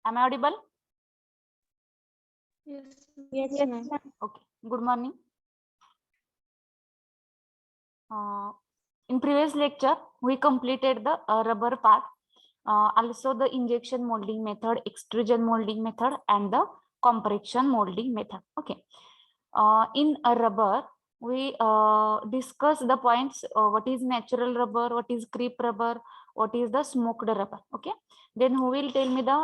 Am I audible? Yes, ma'am. Okay. Good morning. In previous lecture, we completed the rubber part, also the injection molding method, extrusion molding method, and the compression molding method. Okay. In a rubber, we discuss the points. What is natural rubber? What is creep rubber? What is the smoked rubber? Okay. Then who will tell me the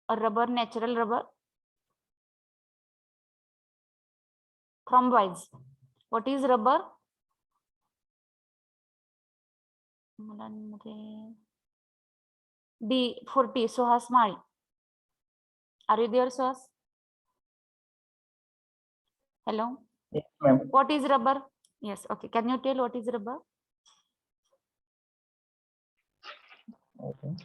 rubber, natural rubber? From boys, what is rubber? D40 Suhas Mari. Are you there, Suhas? Hello. Yes, ma'am. What is rubber? Yes. Okay. Can you tell what is rubber? Okay.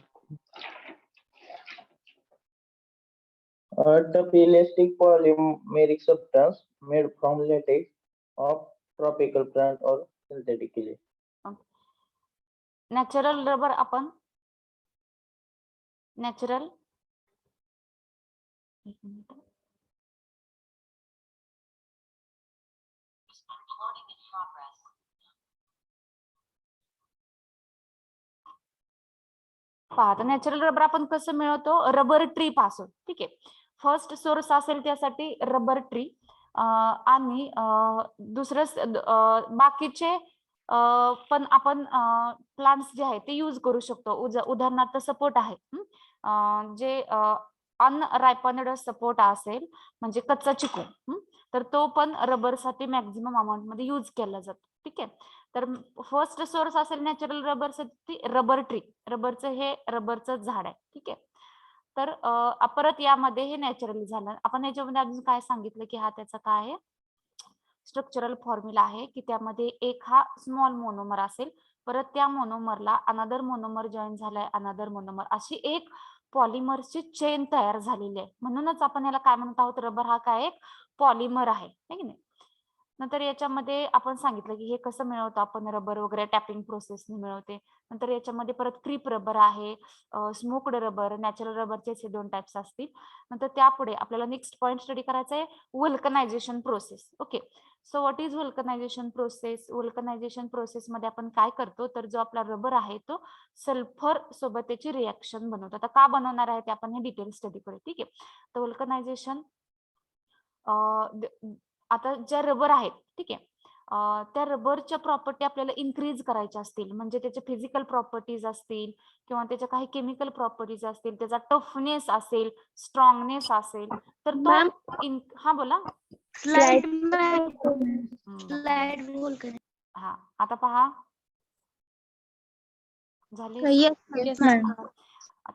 The elastic polymeric substance made from latex of tropical plant or synthetically. Okay. Natural rubber आपण natural. पाहता natural rubber आपण कसं मिळवतो? Rubber tree पासून. ठीक आहे. First source असेल त्यासाठी रबर ट्री आणि दुसरं बाकीचे पण आपण प्लांट्स जे आहेत ते यूज करू शकतो. उदाहरणार्थ सपोर्ट आहे, जे अनरायपन्ड सपोर्ट असेल म्हणजे कच्चा चिकू, तर तो पण रबरसाठी मॅक्झिमम अमाऊंट मध्ये यूज केला जातो. ठीक आहे. तर फर्स्ट सोर्स असेल नॅचरल रबरसाठी रबर ट्री, रबरचं हे रबरचं झाड आहे. ठीक आहे. तर परत यामध्ये हे नॅचरली झालं. आपण याच्यामध्ये अजून काय सांगितलं की हा त्याचा काय आहे स्ट्रक्चरल फॉर्म्युला आहे की त्यामध्ये एक हा स्मॉल मोनोमर असेल, परत त्या मोनोमरला अनदर मोनोमर जॉईन झालाय, अनदर मोनोमर, अशी एक पॉलिमरची चेन तयार झालेली आहे. म्हणूनच आपण याला काय म्हणत आहोत? रबर हा काय एक पॉलिमर आहे की नाही. नंतर याच्यामध्ये आपण सांगितलं की हे कसं मिळवतो आपण, रबर वगैरे टॅपिंग प्रोसेसने मिळवते. नंतर याच्यामध्ये परत क्रीप रबर आहे, स्मोक्ड रबर, नॅचरल रबरचे हे दोन टाइप्स असतील. नंतर त्यापुढे आपल्याला नेक्स्ट पॉईंट स्टडी करायचा आहे vulcanization process. Okay. So what is vulcanization process? Vulcanization process मध्ये आपण काय करतो, तर जो आपला रबर आहे तो सल्फर सोबत त्याची रिएक्शन बनवतो. आता का बनवणार आहे ते आपण हे डिटेल स्टडी करू. ठीक आहे. तर व्हल्कनायझेशन आता ज्या रबर आहेत, ठीक आहे, त्या रबरच्या प्रॉपर्टी आपल्याला इन्क्रीज करायच्या असतील, म्हणजे त्याचे फिजिकल प्रॉपर्टीज असतील किंवा त्याच्या काही केमिकल प्रॉपर्टीज असतील, त्याचा टफनेस असेल, स्ट्रॉंगनेस असेल, तर तो हा बोला. स्लाइड हा आता पहा झाली.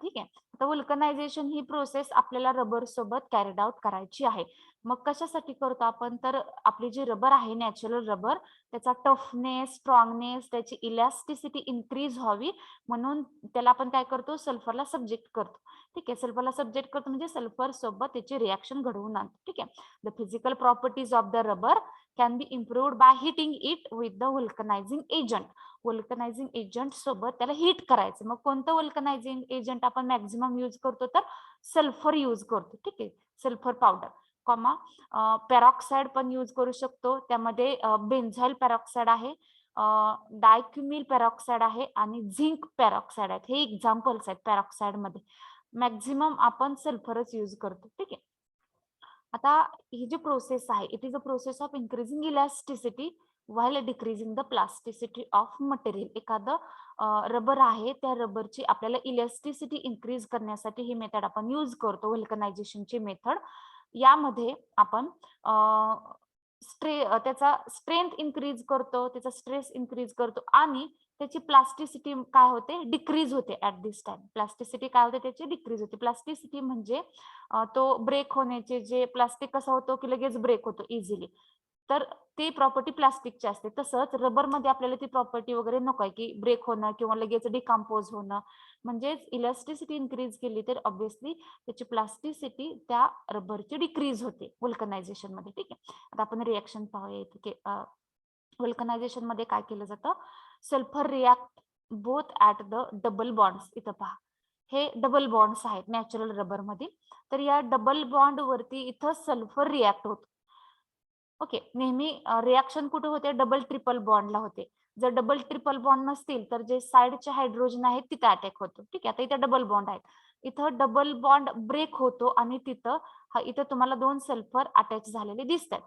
ठीक आहे. आता व्हल्कनायझेशन ही प्रोसेस आपल्याला रबर सोबत कॅरीड आउट करायची आहे. मग कशासाठी करतो आपण? तर आपली जी रबर आहे नॅचरल रबर, त्याचा टफनेस, स्ट्रॉंगनेस, त्याची इलॅस्टिसिटी इन्क्रीज व्हावी म्हणून त्याला आपण काय करतो? सल्फरला सब्जेक्ट करतो. ठीक आहे. सल्फरला सब्जेक्ट करतो म्हणजे सल्फर सोबत त्याची रिएक्शन घडवून आणतो. ठीक आहे. The physical properties of the rubber can be improved by heating it with the vulcanizing agent. Vulcanizing agent सोबत त्याला हिट करायचं. मग कोणतं व्हल्कनायझिंग एजंट आपण मॅक्झिमम यूज करतो? तर सल्फर यूज करतो. ठीक आहे. सल्फर पावडर कॉमा पेरॉक्साइड पण यूज करू शकतो. त्यामध्ये बेन्झाइल पेरॉक्साइड आहे, डायक्युमिल पेरॉक्साइड आहे आणि झिंक पेरॉक्साइड आहेत. हे एक्झाम्पल्स आहेत. पेरॉक्साइड मध्ये मॅक्झिमम आपण सल्फरच यूज करतो. ठीक आहे. आता ही जी प्रोसेस आहे, it is a process of increasing elasticity while decreasing the plasticity of material. एखादं रबर आहे, त्या रबरची आपल्याला इलॅस्टिसिटी इन्क्रीज करण्यासाठी ही मेथड आपण यूज करतो, व्हल्कनायझेशनची मेथड. यामध्ये आपण त्याचा स्ट्रेंथ इन्क्रीज करतो, त्याचा स्ट्रेस इन्क्रीज करतो आणि त्याची प्लास्टिसिटी काय होते? डिक्रीज होते. ऍट दिस टाइम प्लास्टिसिटी काय होते? त्याची डिक्रीज होते. प्लास्टिसिटी म्हणजे तो ब्रेक होण्याचे, जे प्लास्टिक कसा होतो की लगेच ब्रेक होतो इझिली, तर ती प्रॉपर्टी प्लास्टिकची असते. तसंच रबर मध्ये आपल्याला ती प्रॉपर्टी वगैरे नको आहे की ब्रेक होणं किंवा लगेच डिकम्पोज होणं. म्हणजेच इलॅस्टिसिटी इन्क्रीज केली तर ऑब्व्हियसली त्याची प्लास्टिसिटी त्या रबरची डिक्रीज होते व्हल्कनायझेशन मध्ये. ठीक आहे. आता आपण रिएक्शन पाहूया. ठीक आहे. व्हल्कनायझेशन मध्ये काय केलं जातं? Sulphur react both at the double bonds. इथं पहा, हे डबल बॉन्ड्स आहेत नॅचरल रबर मध्ये. तर या डबल बॉन्ड वरती इथं सल्फर रिॲक्ट होतो. ओके, नेहमी रिॲक्शन कुठे होते? डबल ट्रिपल बॉन्डला होते. जर डबल ट्रिपल बॉन्ड नसतील तर जे साइडचे हायड्रोजन आहेत तिथे अटॅक होतो. ठीक आहे, आता इथे डबल बॉन्ड आहेत, इथं डबल बॉन्ड ब्रेक होतो आणि तिथं इथं तुम्हाला दोन सल्फर अटॅच झालेले दिसतात.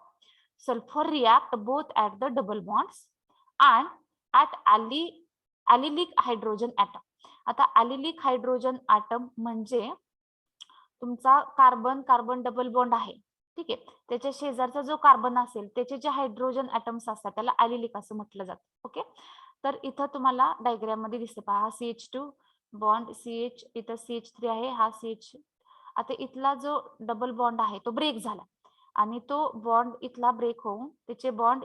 Sulphur react both at the double bonds and at allylic hydrogen atom. आता ॲलिलिक हायड्रोजन ॲटम म्हणजे तुमचा कार्बन कार्बन डबल बॉन्ड आहे. ठीक आहे, त्याच्या शेजारचा जो कार्बन असेल त्याचे जे हायड्रोजन ॲटम्स असतात त्याला ॲलिलिक असं म्हटलं जातं. ओके, तर इथं तुम्हाला डायग्राम मध्ये दिसते पहा, हा CH2 बॉन्ड CH, इथं CH3 आहे, हा CH. आता इथला जो डबल बॉन्ड आहे तो ब्रेक झाला आणि तो बॉन्ड इथला ब्रेक होऊन त्याचे बॉन्ड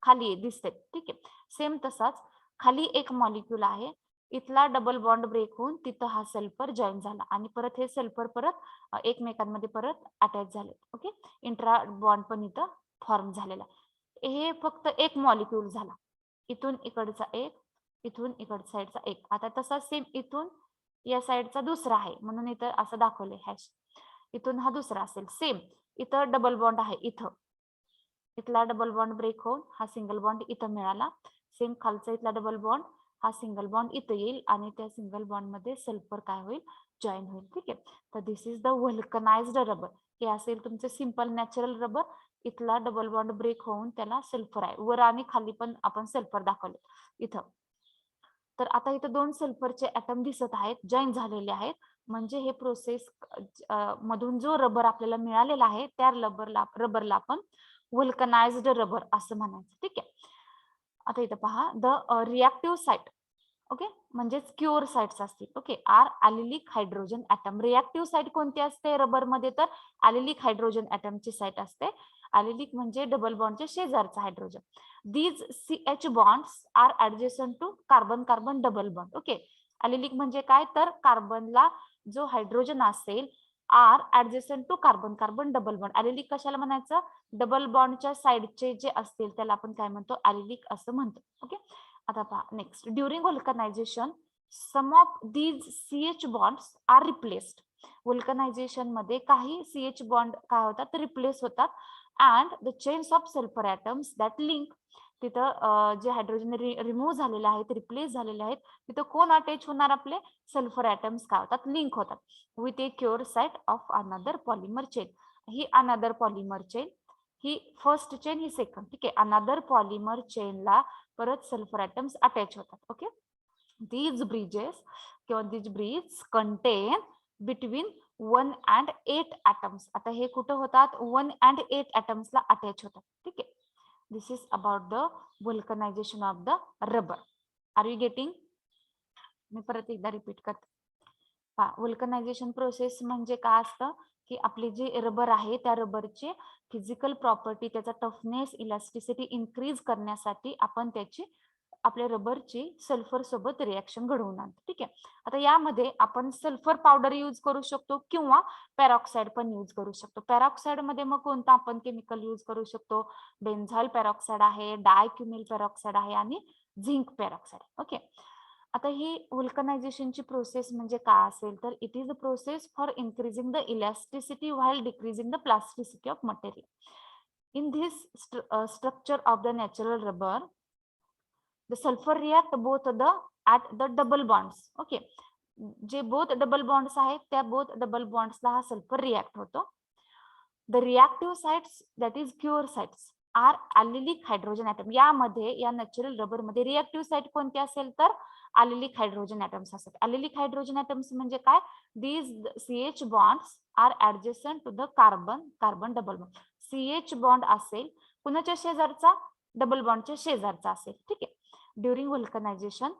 खाली दिसते. ठीक आहे, सेम तसाच खाली एक मॉलिक्यूल आहे, इथला डबल बॉन्ड ब्रेक होऊन तिथं हा सल्फर जॉईन झाला आणि परत हे सल्फर परत एकमेकांमध्ये परत अटॅच झाले. ओके, इंट्रा बॉन्ड पण इथं फॉर्म झालेला. हे फक्त एक मॉलिक्यूल झाला, इथून इकडचा एक, इथून इकड साईडचा एक. आता तसा सेम इथून या साईडचा दुसरा आहे म्हणून इथं असं दाखवले हॅश. इथून हा दुसरा असेल, सेम इथं डबल बॉन्ड आहे, इथला डबल बॉन्ड ब्रेक होऊन हा सिंगल बॉन्ड इथं मिळाला. सेम खालचा इथला डबल बॉन्ड, हा सिंगल बॉन्ड इथं येईल आणि त्या सिंगल बॉन्ड मध्ये सल्फर काय होईल? जॉईन होईल. ठीक आहे, तर दिस इज द व्हल्कनाइज्ड रबर. हे असेल तुमचे सिंपल नॅचरल रबर. इथला डबल बॉन्ड ब्रेक होऊन त्याला सल्फर आहे, वर आणि खाली पण आपण सल्फर दाखवले इथं. तर आता इथं दोन सल्फरचे ऍटम दिसत आहेत, जॉईन झालेले आहेत, म्हणजे हे प्रोसेस मधून जो रबर आपल्याला मिळालेला आहे त्या रबरला आपण व्हल्कनाइज्ड रबर असं म्हणायचं. ठीक आहे, आता इथं पहा, द रिॲक्टिव्ह साइट, ओके, म्हणजेच क्युअर साइट्स असतील. Okay, are allylic hydrogen atom. Reactive site कोणती असते रबर मध्ये? तर ॲलिलिक हायड्रोजन ॲटमची साइट असते. ॲलिलिक म्हणजे डबल बॉन्डच्या शेजारचा hydrogen. These CH bonds are adjacent to carbon carbon double bond. Okay, allylic म्हणजे काय? तर कार्बनला जो हायड्रोजन असेल are adjacent to carbon carbon double bond. Allylic कशाला म्हणायचं? डबल बॉन्डच्या साइडचे जे असतील त्याला आपण काय म्हणतो? ॲलिलिक असं म्हणतो. ओके, आता पहा next, during vulcanization some of these CH bonds are replaced. Vulcanization मध्ये काही CH बॉन्ड काय होतात? तर रिप्लेस होतात. And the chains of sulphur atoms that link, तिथं जे हायड्रोजन रिमूव्ह झालेले आहेत, रिप्लेस झालेले आहेत, तिथं कोण अटॅच होणार? आपले सल्फर ॲटम्स काय होतात? लिंक होतात with A cure site of another polymer chain. He another polymer chain, he first chain, he second. ठीक आहे, अनदर पॉलिमर चेनला परत सल्फर ॲटम्स अटॅच होतात. ओके, दीज ब्रिजेस किंवा these bridge contain between 1 and 8 atoms. आता हे कुठं होतात? 1 and 8 atoms ला अटॅच होतात. ठीक आहे, this is about the vulcanization of the rubber. Are you getting? मी परत एकदा रिपीट करते. व्हल्कनायझेशन प्रोसेस म्हणजे काय असतं की आपली जी रबर आहे त्या रबरचे फिजिकल प्रॉपर्टी, त्याचा टफनेस, इलास्टिसिटी इन्क्रीज करण्यासाठी आपण त्याची आपल्या रबरची सल्फर सोबत रिॲक्शन घडवून आणतो. ठीक आहे, आता यामध्ये आपण सल्फर पावडर यूज करू शकतो किंवा पॅरॉक्साइड पण यूज करू शकतो. पॅरॉक्साइड मध्ये मग कोणतं आपण केमिकल यूज करू शकतो? बेन्झाइल पॅरॉक्साइड आहे, डायक्युमिल पॅरॉक्साइड आहे आणि झिंक पॅरॉक्साइड. ओके, आता ही व्हल्कनायझेशनची प्रोसेस म्हणजे काय असेल? तर it is a process for increasing the elasticity while decreasing the plasticity of material. In this structure of the natural rubber, the sulfur react both at the double bonds. Okay, जे both double bonds आहेत त्या both double बॉन्ड्सला हा sulphur react होतो. The reactive sites that is cure sites are allylic hydrogen atom. यामध्ये या natural rubber मध्ये reactive site कोणती असेल? तर ॲलिलिक हायड्रोजन ॲटम्स असतात. ॲलिलिक हायड्रोजन ॲटम्स म्हणजे काय? These CH bonds are adjacent to the carbon carbon double bond. CH bond असेल कुणाच्या शेजारचा? डबल बॉन्डच्या शेजारचा असेल. ठीक आहे, ड्युरिंग व्हल्कनायझेशन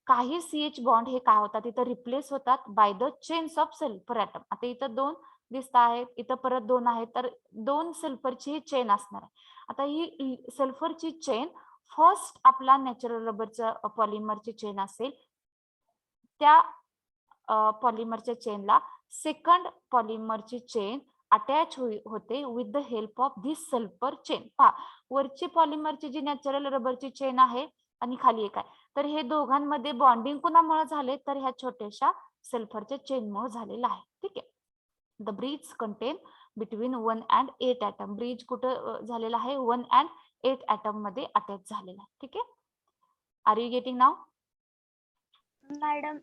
काही CH बॉन्ड हे काय होतात? इथं रिप्लेस होतात by the chains of sulphur atom. आता इथं दोन दिसत आहेत, इथं परत दोन आहेत, तर दोन सल्फरची चेन असणार आहे. आता ही सल्फरची चेन फर्स्ट आपला नॅचरल रबरच्या पॉलिमरची चेन असेल, त्या पॉलिमरच्या चेनला सेकंड पॉलिमरची चेन अटॅच होते with the help of this sulphur chain. पहा, वरची पॉलिमरची जी नॅचरल रबरची चेन आहे आणि खाली एक आहे, तर हे दोघांमध्ये बॉन्डिंग कुणामुळे झाले तर ह्या छोट्याशा सल्फरच्या चेनमुळे झालेलं आहे. ठीक आहे. The bridge contain between 1 and 8 atom. Bridge कुठं झालेला आहे 1 and 8 ॲटम मध्ये अटॅच झालेला आहे. ठीक आहे. आर यू गेटिंग नाव? मॅडम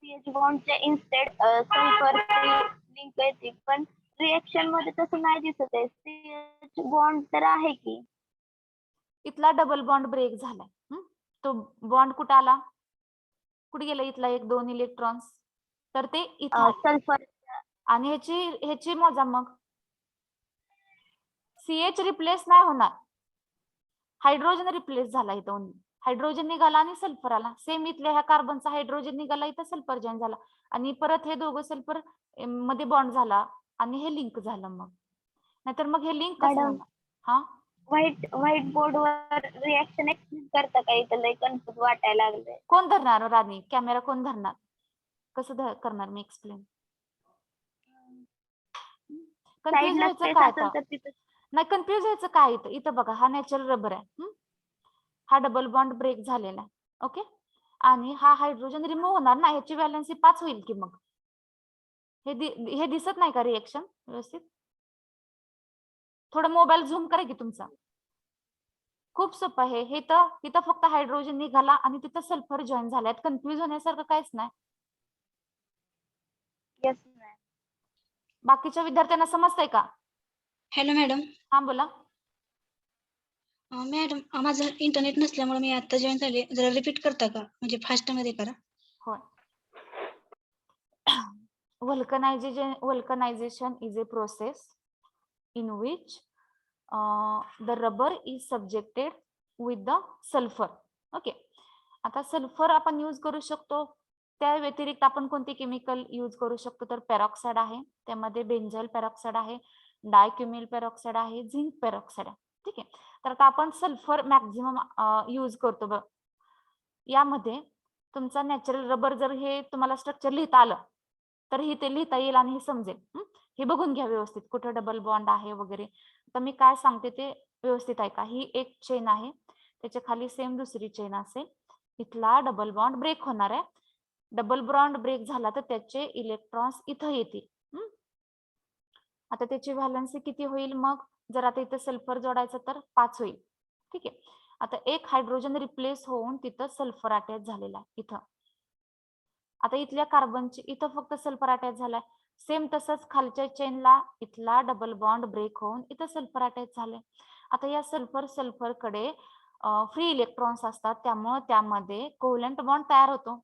CH बॉन्डच्या इन्स्टेड सल्फरची लिंक येते पण रिएक्शन मध्ये तसं नाही दिसत आहे. CH बॉन्ड तर आहे की. इथला डबल बॉन्ड ब्रेक झालाय. तो बॉन्ड कुठं आला? कुठे गेला इथला 1-2 इलेक्ट्रॉन्स? तर ते इथं आले. सल्फर आणि ह्याची मोजा मग CH रिप्लेस नाही होणार, हायड्रोजन रिप्लेस झाला इथं. हायड्रोजन निघाला आणि सल्फर आला. सेम इथल्या ह्या कार्बनचा हायड्रोजन निघाला, इथं सल्फर जॉईन झाला आणि परत हे दोघं सल्फर मध्ये बॉन्ड झाला आणि हे लिंक झालं. मग नाहीतर मग हे लिंक कसं मॅडम, झालं? हा, व्हाईट बोर्ड वर रिएक्शन एक्सप्लेन करता का? इथं लय कन्फ्युज वाटायला लागलंय. कोण धरणार राणी? कॅमेरा कोण धरणार? कसं करणार मी एक्सप्लेन? कन्फ्युज साईडला व्हायचं स्पेस काय असेल आता? तर तिथं नाही, कन्फ्युज व्हायचं काय? इथं बघा, हा नॅचरल रबर आहे. हा डबल बॉन्ड ब्रेक झालेला आहे. ओके. आणि हा हायड्रोजन रिमूव्ह होणार ना, ह्याची व्हॅलन्सी 5 होईल की. मग हे दिसत नाही का रिएक्शन व्यवस्थित? थोडं मोबाईल झूम करा की तुमचा. खूप सोपं आहे हे. तर तिथं फक्त हायड्रोजन निघाला आणि तिथं सल्फर जॉईन झाल्यात. कन्फ्युज होण्यासारखं काहीच नाही. Yes ma'am. बाकीच्या विद्यार्थ्यांना समजतंय का? Hello madam. हा, बोला. मॅडम, माझं इंटरनेट नसल्यामुळे मी आता जॉईन झाले. जरा रिपीट करता का? म्हणजे फास्ट मध्ये करा. होय. Vulcanization is a process in which the rubber is subjected with the sulfur. Okay. आता सल्फर आपण यूज करू शकतो. त्या व्यतिरिक्त आपण कोणते केमिकल यूज करू शकतो? तर पेरॉक्साइड आहे, त्यामध्ये बेंझाइल पेरॉक्साइड आहे, डायक्युमिल पेरॉक्साइड आहे, झिंक पेरॉक्साइड आहे. ठीक आहे. तर आता आपण सल्फर मॅक्झिमम यूज करतो बघ. यामध्ये तुमचा नॅचरल रबर, जर हे तुम्हाला स्ट्रक्चर लिहिता आलं तर ही ते लिहिता येईल आणि हे समजेल. हे बघून घ्या व्यवस्थित, कुठं डबल बॉन्ड आहे वगैरे. तर मी काय सांगते ते व्यवस्थित ऐका. ही एक चेन आहे, त्याच्या खाली सेम दुसरी चेन असेल. इथला डबल बॉन्ड ब्रेक होणार आहे. डबल बॉन्ड ब्रेक झाला तर त्याचे इलेक्ट्रॉन्स इथं येतील. आता त्याची व्हॅलन्सी किती होईल? मग जर आता इथं सल्फर जोडायचं तर 5 होईल. ठीक आहे. आता एक हायड्रोजन रिप्लेस होऊन तिथं सल्फर अटॅच झालेला आहे इथं. आता इथल्या कार्बनची इथं फक्त सल्फर अटॅच झालाय. सेम तसंच खालच्या चेनला इथला डबल बॉन्ड ब्रेक होऊन इथं सल्फर अटॅच झाले. आता या सल्फर कडे फ्री इलेक्ट्रॉन्स असतात, त्यामुळे त्यामध्ये कोव्हलंट बॉन्ड तयार होतो.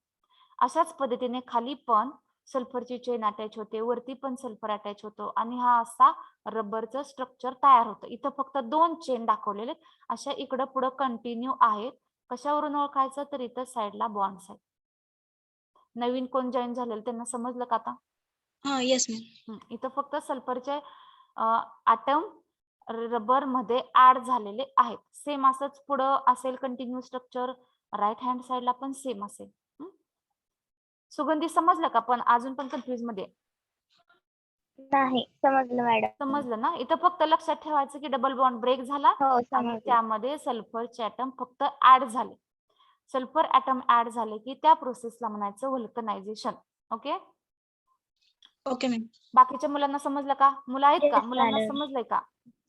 अशाच पद्धतीने खाली पण सल्फरची चेन अटॅच होते, वरती पण सल्फर अटॅच होतो आणि हा असा रबरचं स्ट्रक्चर तयार होतं. इथं फक्त 2 चेन दाखवलेले, अशा इकडं पुढं कंटिन्यू आहेत. कशावरून ओळखायचं? तर इथं साईडला बॉन्ड्स आहेत. नवीन कोण जॉईन झालेलं त्यांना समजलं का आता? Yes ma'am. इथं फक्त सल्फरचे ॲटम रबर मध्ये ऍड झालेले आहेत. सेम असंच पुढं असेल कंटिन्यू स्ट्रक्चर, राईट हँड साईडला पण सेम असेल. सुगंधी, समजलं का? पण अजून पण कन्फ्युज मध्ये नाही समजलं मॅडम. समजलं ना? इथं फक्त लक्षात ठेवायचं की डबल बॉन्ड ब्रेक झाला हो आणि समजलं. त्यामध्ये सल्फरचे ॲटम फक्त ऍड झाले. सल्फर ॲटम ऍड झाले की त्या प्रोसेसला म्हणायचं व्हल्कनायझेशन. ओके. Okay ma'am. बाकीच्या मुलांना समजलं का? मुलं आहेत का? Yes, मुलांना madam. समजलंय का?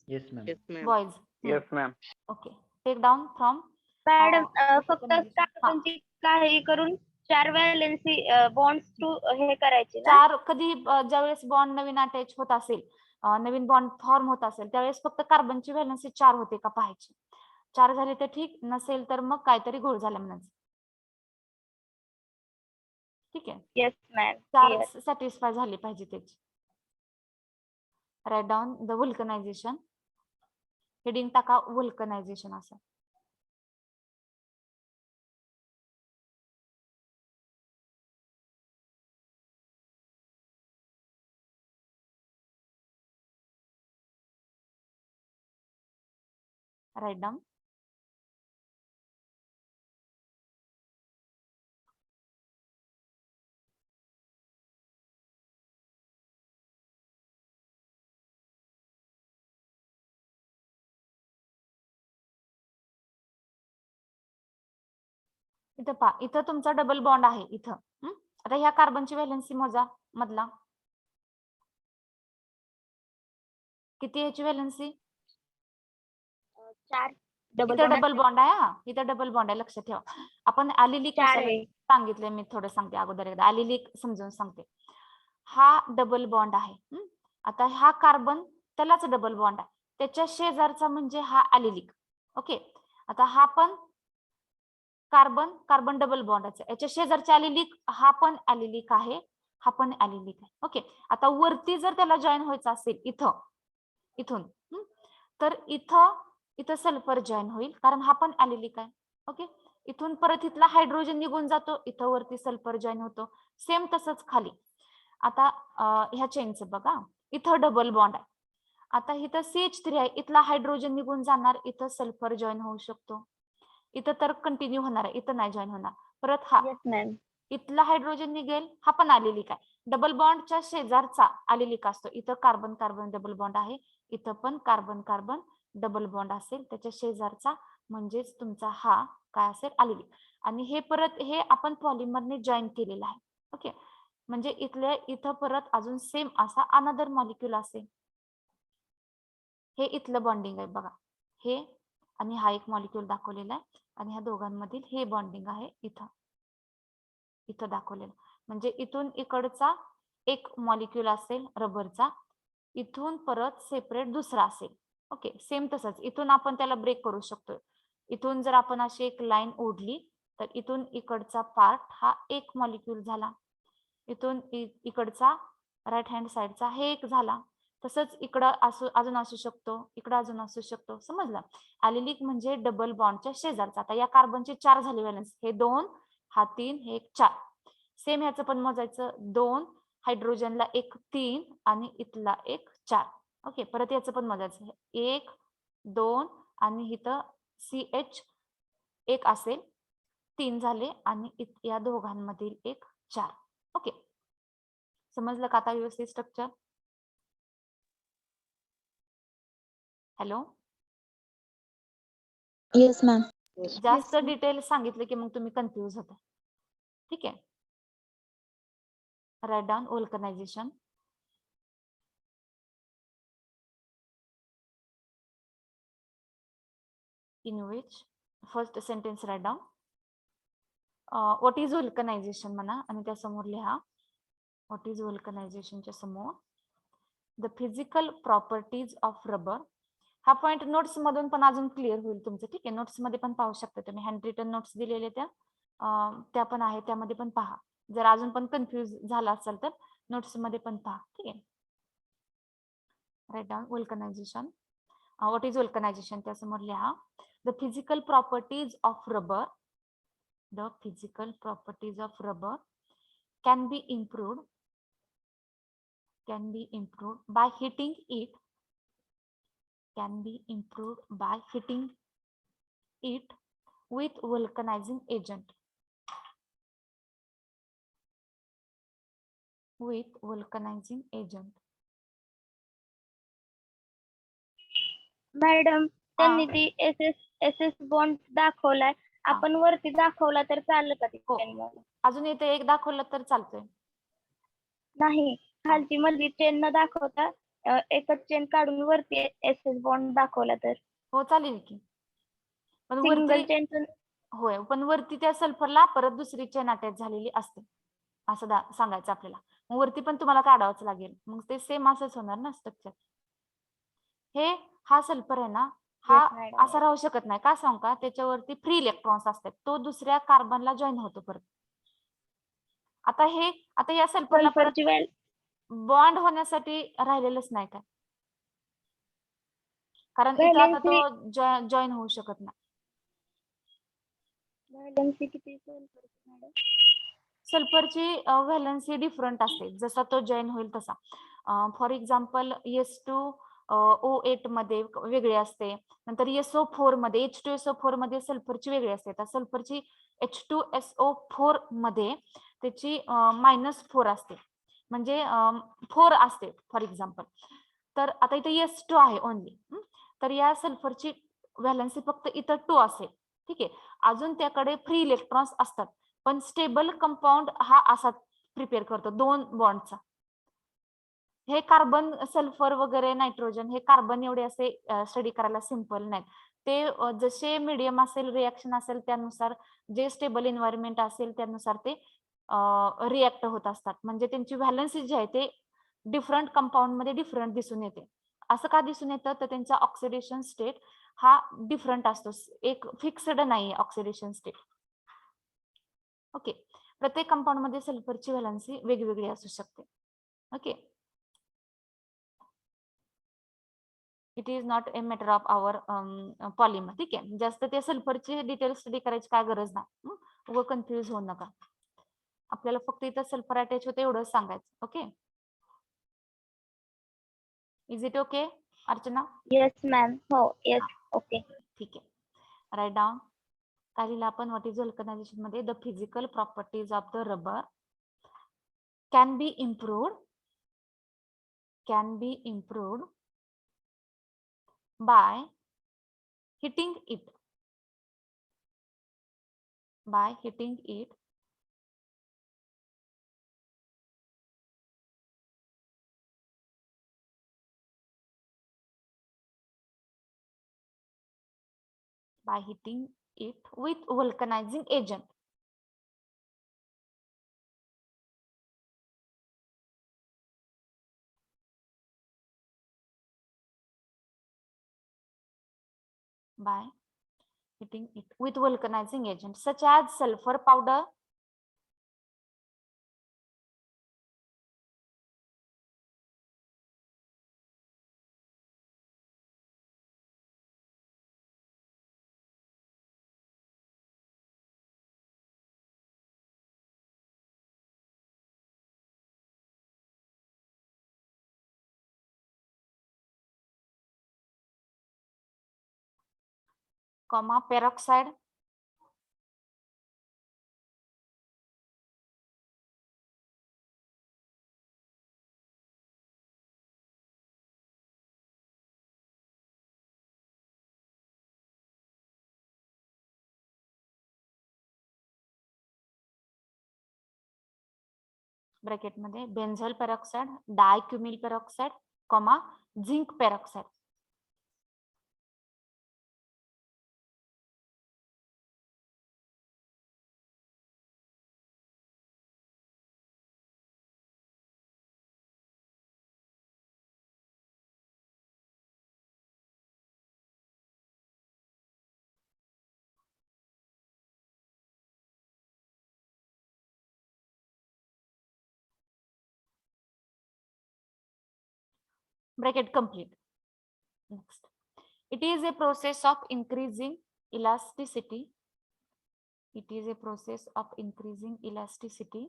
Yes, ma'am. Boys? Yes, ma'am. Okay. Take down from madam फक्त vulcanization. कार्बनची काही करून 4 व्हॅलेन्सी बॉन्ड्स टू हे करायचे ना? 4 कधी ज्यावेळेस बॉन्ड नवीन अटॅच होत असेल, नवीन बॉन्ड फॉर्म होत असेल, त्यावेळेस फक्त कार्बनची व्हॅलन्सी 4 होते का पाहायची. 4 झाले तर ठीक, नसेल तर मग काहीतरी घोळ झाला म्हणायचं. ठीक आहे. Yes ma'am. 4 सॅटिस्फाय झाली पाहिजे त्याची. Write down the vulcanization. Heading टाका व्हल्कनायझेशन असं. Write down. इथं पहा, इथं तुमचा डबल बॉन्ड आहे इथं. आता ह्या कार्बनची व्हॅलेन्सी मोजा मधला. किती ह्याची व्हॅलेन्सी? 4 डबल इथं बॉन्ड डबल बॉन्ड आहे. हा, इथं डबल बॉन्ड आहे, लक्षात ठेवा. आपण ॲलिलिक 4 कशाला आहे. सांगितलंय मी थोडं सांगते अगोदर एकदा. ॲलिलिक समजून सांगते. हा डबल बॉन्ड आहे. आता हा कार्बन त्यालाच डबल बॉन्ड आहे. त्याच्या शेजारचा म्हणजे हा ॲलिलिक. ओके. आता हा पण कार्बन कार्बन डबल बॉन्डाचा. याच्या शेजारचा ॲलिलिक हा पण ॲलिलिक आहे, हा पण ॲलिलिक आहे. ओके. आता वरती जर त्याला जॉईन व्हायचं असेल इथून तर इथं सल्फर जॉईन होईल, कारण हा पण ॲलिलिक आहे. ओके. इथून परत इथला हायड्रोजन निघून जातो, इथं वरती सल्फर जॉईन होतो. सेम तसंच खाली. आता ह्या चेनचं बघा, इथं डबल बॉन्ड आहे. आता इथं CH3 आहे, इथला हायड्रोजन निघून जाणार, इथं सल्फर जॉईन होऊ शकतो. इथं तर कंटिन्यू होणार आहे, इथं नाही जॉईन होणार. परत हा येस मॅम. इथला हायड्रोजन निघेल, हा पण ॲलिलिक आहे. डबल बॉन्डच्या शेजारचा ॲलिलिक असतो. इथं कार्बन कार्बन डबल बॉन्ड आहे, इथं पण कार्बन कार्बन डबल बॉन्ड असेल, त्याच्या शेजारचा म्हणजेच तुमचा हा काय असेल ॲलिलिक. आणि हे परत हे आपण पॉलिमरने जॉईन केलेलं आहे. ओके. म्हणजे इथं परत अजून सेम असा अनदर मॉलिक्यूल असेल. हे इथलं बॉन्डिंग आहे बघा, हे आणि हा एक मॉलिक्यूल दाखवलेला आहे, आणि ह्या दोघांमधील हे बॉन्डिंग आहे इथं दाखवलेलं. म्हणजे इथून इकडचा एक मॉलिक्यूल असेल रबरचा, इथून परत सेपरेट दुसरा असेल. ओके. सेम तसंच इथून आपण त्याला ब्रेक करू शकतो. इथून जर आपण अशी एक लाईन ओढली तर इथून इकडचा पार्ट हा एक मॉलिक्यूल झाला, इथून इकडचा राईट हँड साइडचा हे एक झाला. तसंच इकडं अजून असू शकतो, इकडं अजून असू शकतो. समजलं? ॲलिलिक म्हणजे डबल बॉन्डच्या शेजारचा. आता या कार्बनचे 4 झाले व्हॅलेन्स, हे 2, हा 3, हे एक 4. सेम ह्याचं पण मोजायचं, 2 हायड्रोजनला एक 3 आणि इथला एक 4. ओके. परत याचं पण मोजायचं, 1 2 आणि इथं CH एक असेल, 3 झाले, आणि या दोघांमधील एक 4. ओके. समजलं का आता व्यवस्थित स्ट्रक्चर? हॅलो. Yes ma'am. जास्त डिटेल सांगितलं की मग तुम्ही कन्फ्यूज होता. ठीक आहे. Write down vulcanization. in which first sentence write down what is vulcanization म्हणा, आणि त्यासमोर लिहा what is vulcanization च्या समोर the physical properties of rubber. हा पॉइंट नोट्स मधून पण अजून क्लिअर होईल तुमचं. ठीक आहे. नोट्स मध्ये पण पाहू शकता तुम्ही, हँड रिटन नोट्स दिलेल्या त्या पण आहे, त्यामध्ये पण पहा. जर अजून पण कन्फ्यूज झाला असेल तर नोट्स मध्ये पण पहा. ठीक आहे. Write down vulcanization. What is vulcanization त्यासमोर लिहा the physical properties of rubber. The physical properties of rubber can be improved by heating it. Can be improved by heating it with vulcanizing agent. With vulcanizing agent. Madam त्यांनी ती SS bond दाखवलाय, आपण वरती दाखवला तर चालेल का? हो. अजून इथे एक दाखवलं तर चालतंय. नाही, खालची मधली चेन न दाखवता एकच चेन काढून वरती SS बॉन्ड दाखवला तर हो चालेल की. पण सिंगल वरती चेन. होय, पण वरती त्या सल्फरला परत दुसरी चेन अटॅच झालेली असते असं सांगायचं आपल्याला. मग वरती पण तुम्हाला काढावंच लागेल, मग ते सेम असंच होणार ना स्ट्रक्चर. हा सल्फर आहे ना, हा असा राहू शकत नाही. का सांगू का? त्याच्यावरती फ्री इलेक्ट्रॉन्स असतात, तो दुसऱ्या कार्बनला जॉईन होतो परत. आता या सल्फरला परत बॉन्ड होण्यासाठी राहिलेलंच नाही काय, कारण इथं आता तो जॉईन होऊ शकत नाही. व्हॅलेन्सी किती सल्फरची व्हॅलेन्सी डिफरंट असते, जसा तो जॉईन होईल तसा. फॉर एक्झाम्पल H2O8 मध्ये वेगळी असते, नंतर SO4 मध्ये H2SO4 मध्ये सल्फरची वेगळी असते. तर सल्फरची H2SO4 मध्ये त्याची -4 असते, म्हणजे 4 असते फॉर एक्झाम्पल. तर आता इथे S2 आहे ओनली, तर या सल्फरची व्हॅलेन्सी फक्त इथं 2 असेल. ठीक आहे. अजून त्याकडे फ्री इलेक्ट्रॉन्स असतात, पण स्टेबल कंपाऊंड हा असा प्रिपेअर करतो 2 बॉन्डचा. हे कार्बन, सल्फर वगैरे नायट्रोजन हे कार्बन एवढे असे स्टडी करायला सिंपल नाहीत. ते जसे मीडियम असेल, रिएक्शन असेल त्यानुसार, जे स्टेबल एन्व्हायरमेंट असेल त्यानुसार ते रिएक्ट होत असतात. म्हणजे त्यांची व्हॅलन्सी जी आहे ते डिफरंट कंपाऊंड मध्ये डिफरंट दिसून येते. असं का दिसून येतं, तर त्यांचा ऑक्सिडेशन स्टेट हा डिफरंट असतो, एक फिक्स्ड नाही ऑक्सिडेशन स्टेट. ओके, प्रत्येक कंपाऊंड मध्ये सल्फरची व्हॅलन्सी वेगवेगळी असू शकते. Okay, it is not a matter of our polymer. ठीक आहे, जास्त ते सल्फरची डिटेल स्टडी करायची काय गरज नाही. उगा कन्फ्युज होऊ नका, आपल्याला फक्त इथं सल्फर अटॅच होते एवढंच सांगायचं. Okay, is it okay Archana? Yes ma'am. हो, येस. ओके. ठीक आहे, राईट डाऊन. काय लिहिलं आपण? व्हॉट इज व्हल्कनायझेशन मध्ये the physical properties of the rubber can be improved by hitting it by hitting it with vulcanizing agent. By hitting it with vulcanizing agent such as sulfur powder, peroxide, bracket मध्ये benzoyl peroxide, dicumyl peroxide, zinc peroxide. Bracket complete. Next, it is a process of increasing elasticity. It is a process of increasing elasticity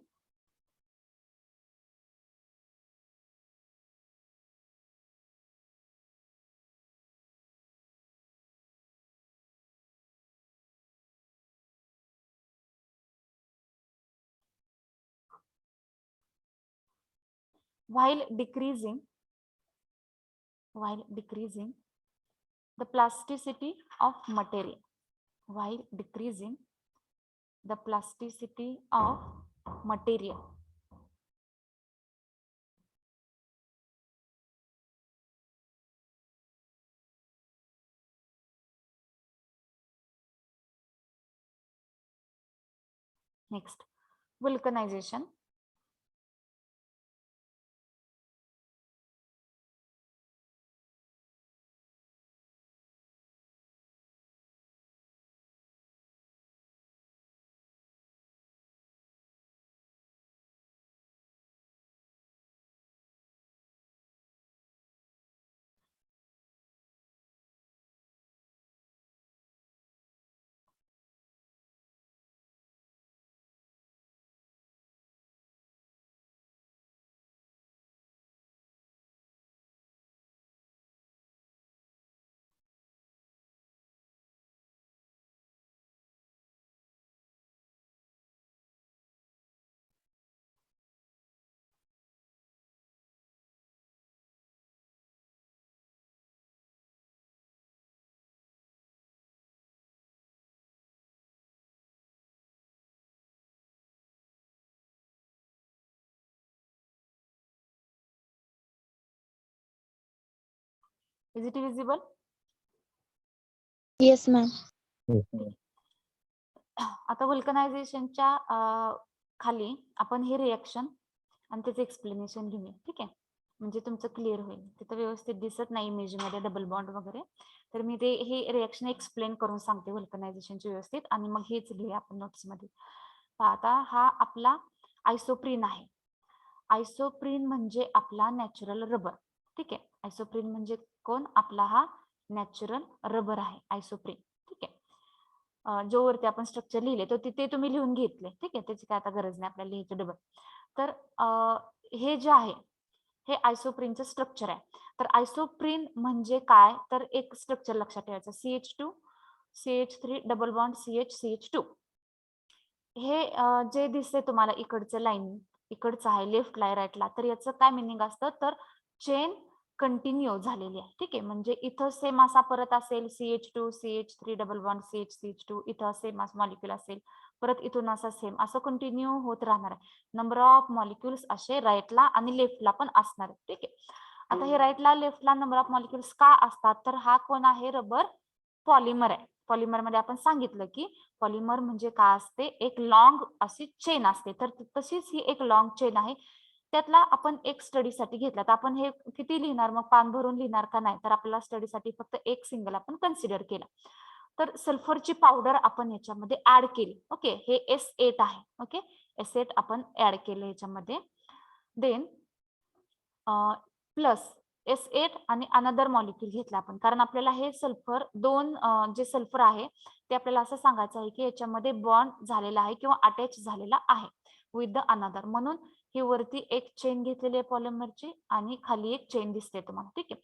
while decreasing the plasticity of material. While decreasing the plasticity of material. Next, vulcanization. Is it visible? Yes, ma'am. आता वल्कनायझेशनच्या खाली आपण हे reaction आणि त्याचं explanation घेऊया. ठीक आहे, म्हणजे तुमचं क्लिअर होईल. तिथं व्यवस्थित दिसत नाही इमेज मध्ये डबल बॉन्ड वगैरे, तर मी ते हे रिएक्शन एक्सप्लेन करून सांगते वल्कनायझेशनची व्यवस्थित, आणि मग हेच लिहूया आपण नोट्स मध्ये. आता हा आपला आयसोप्रीन आहे. आयसोप्रीन म्हणजे आपला नॅचरल रबर. ठीक आहे, आयसोप्रीन म्हणजे कोण? आपला हा नॅचरल रबर आहे आयसोप्रीन. ठीक आहे, जो वरती आपण स्ट्रक्चर लिहिले तो ते तुम्ही लिहून घेतले. ठीक आहे, त्याची काय आता गरज नाही आपल्याला लिहायचं डबल. तर हे जे आहे हे आयसोप्रीनचं स्ट्रक्चर आहे. तर आयसोप्रीन म्हणजे काय? तर एक स्ट्रक्चर लक्षात ठेवायचं, CH2 CH3 double bond CH CH2. हे जे दिसते तुम्हाला इकडचं लाईन, इकडचं आहे लेफ्टला आहे राईटला, तर याचं काय मिनिंग असतं? तर चेन कंटिन्यू झालेली आहे. ठीक आहे, म्हणजे इथं सेम असा परत असेल CH2 CH3 double bond CH CH2, इथं सेम असं मॉलिक्युल असेल, परत इथून असा सेम असं कंटिन्यू होत राहणार आहे. नंबर ऑफ मॉलिक्युल्स असे राईटला आणि लेफ्टला पण असणार आहे. ठीक आहे, आता हे राईटला लेफ्टला नंबर ऑफ मॉलिक्युल्स का असतात? तर हा कोण आहे? रबर पॉलिमर आहे. पॉलिमर मध्ये आपण सांगितलं की पॉलिमर म्हणजे काय असते? एक लॉंग अशी चेन असते. तर तशीच ही एक लॉंग चेन आहे. त्यातला आपण एक स्टडीसाठी घेतला, तर आपण हे किती लिहिणार मग? पान भरून लिहिणार का नाही? तर आपल्याला स्टडीसाठी फक्त एक सिंगल आपण कन्सिडर केला. तर सल्फरची पावडर आपण याच्यामध्ये ऍड केली. ओके, हे S8 आहे. ओके, S8 आपण ऍड केलं याच्यामध्ये. देन प्लस S8 आणि अनदर मॉलिक्युल घेतला आपण, कारण आपल्याला हे सल्फर दोन जे सल्फर आहे ते आपल्याला असं सांगायचं आहे की याच्यामध्ये बॉन्ड झालेला आहे किंवा अटॅच झालेला आहे विथ द अनदर. म्हणून ही वरती एक चेन घेतलेली आहे पॉलिमरची आणि खाली एक चेन दिसते तुम्हाला. ठीक आहे,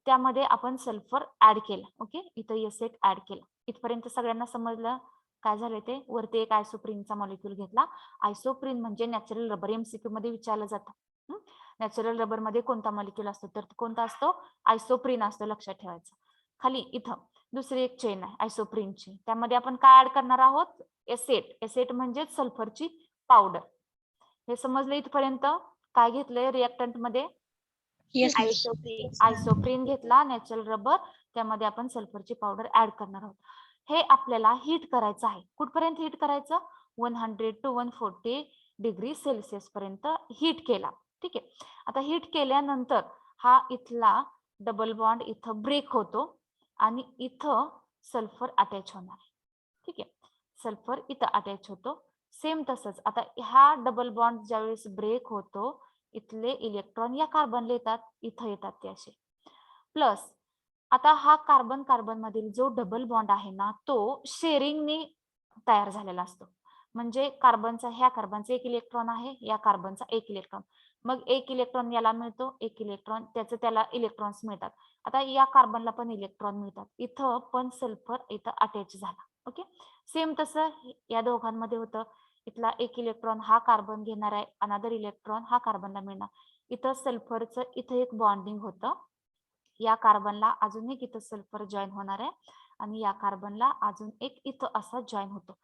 त्यामध्ये आपण सल्फर ऍड केला. ओके, इथं S8 ऍड केला. इथपर्यंत सगळ्यांना समजलं काय झालं ते? वरती एक आयसोप्रीनचा मॉलिक्युल घेतला. आयसोप्रीन म्हणजे नॅचरल रबर, MCQ मध्ये विचारलं जातं. नॅचरल रबर मध्ये कोणता मॉलिक्युल असतो? तर कोणता असतो? आयसोप्रीन असतो, लक्षात ठेवायचं. खाली इथं दुसरी एक चेन आहे आयसोप्रीनची, त्यामध्ये आपण काय ऍड करणार आहोत? S8. S8 म्हणजे सल्फरची पावडर. हे समजलं इथपर्यंत? काय घेतलंय रिएक्टंट मध्ये? Yes ma'am. आयसोप्रीन. आयसोप्रीन घेतला नॅचरल रबर, त्यामध्ये आपण सल्फरची पावडर ऍड करणार आहोत. हे आपल्याला हीट करायचं आहे. कुठपर्यंत हीट करायचं? 100 to 140 डिग्री सेल्सिअस पर्यंत हीट केला. ठीक आहे, आता हीट केल्यानंतर हा इथला डबल बॉन्ड इथं ब्रेक होतो आणि इथं सल्फर अटॅच होणार. ठीक आहे, सल्फर इथं अटॅच होतो. सेम तसंच आता हा डबल बॉन्ड ज्यावेळेस ब्रेक होतो, इथले इलेक्ट्रॉन या कार्बनला येतात, इथं येतात ते असे. प्लस आता हा कार्बन कार्बन मधील जो डबल बॉन्ड आहे ना, तो शेअरिंगने तयार झालेला असतो. म्हणजे कार्बनचा, ह्या कार्बनचा एक इलेक्ट्रॉन आहे, या कार्बनचा एक इलेक्ट्रॉन, मग एक इलेक्ट्रॉन याला मिळतो, एक इलेक्ट्रॉन त्याचं त्याला इलेक्ट्रॉन्स मिळतात. आता या कार्बनला पण इलेक्ट्रॉन मिळतात, इथं पण सल्फर इथं अटॅच झाला. ओके, सेम तसं या दोघांमध्ये होतं. इथला एक इलेक्ट्रॉन हा कार्बन घेणार आहे, अनदर इलेक्ट्रॉन हा कार्बनला मिळणार. इथं सल्फरचं इथं एक बॉन्डिंग होतं, या कार्बनला अजून एक इथं सल्फर जॉईन होणार आहे आणि या कार्बनला अजून एक इथं असा जॉईन होतो.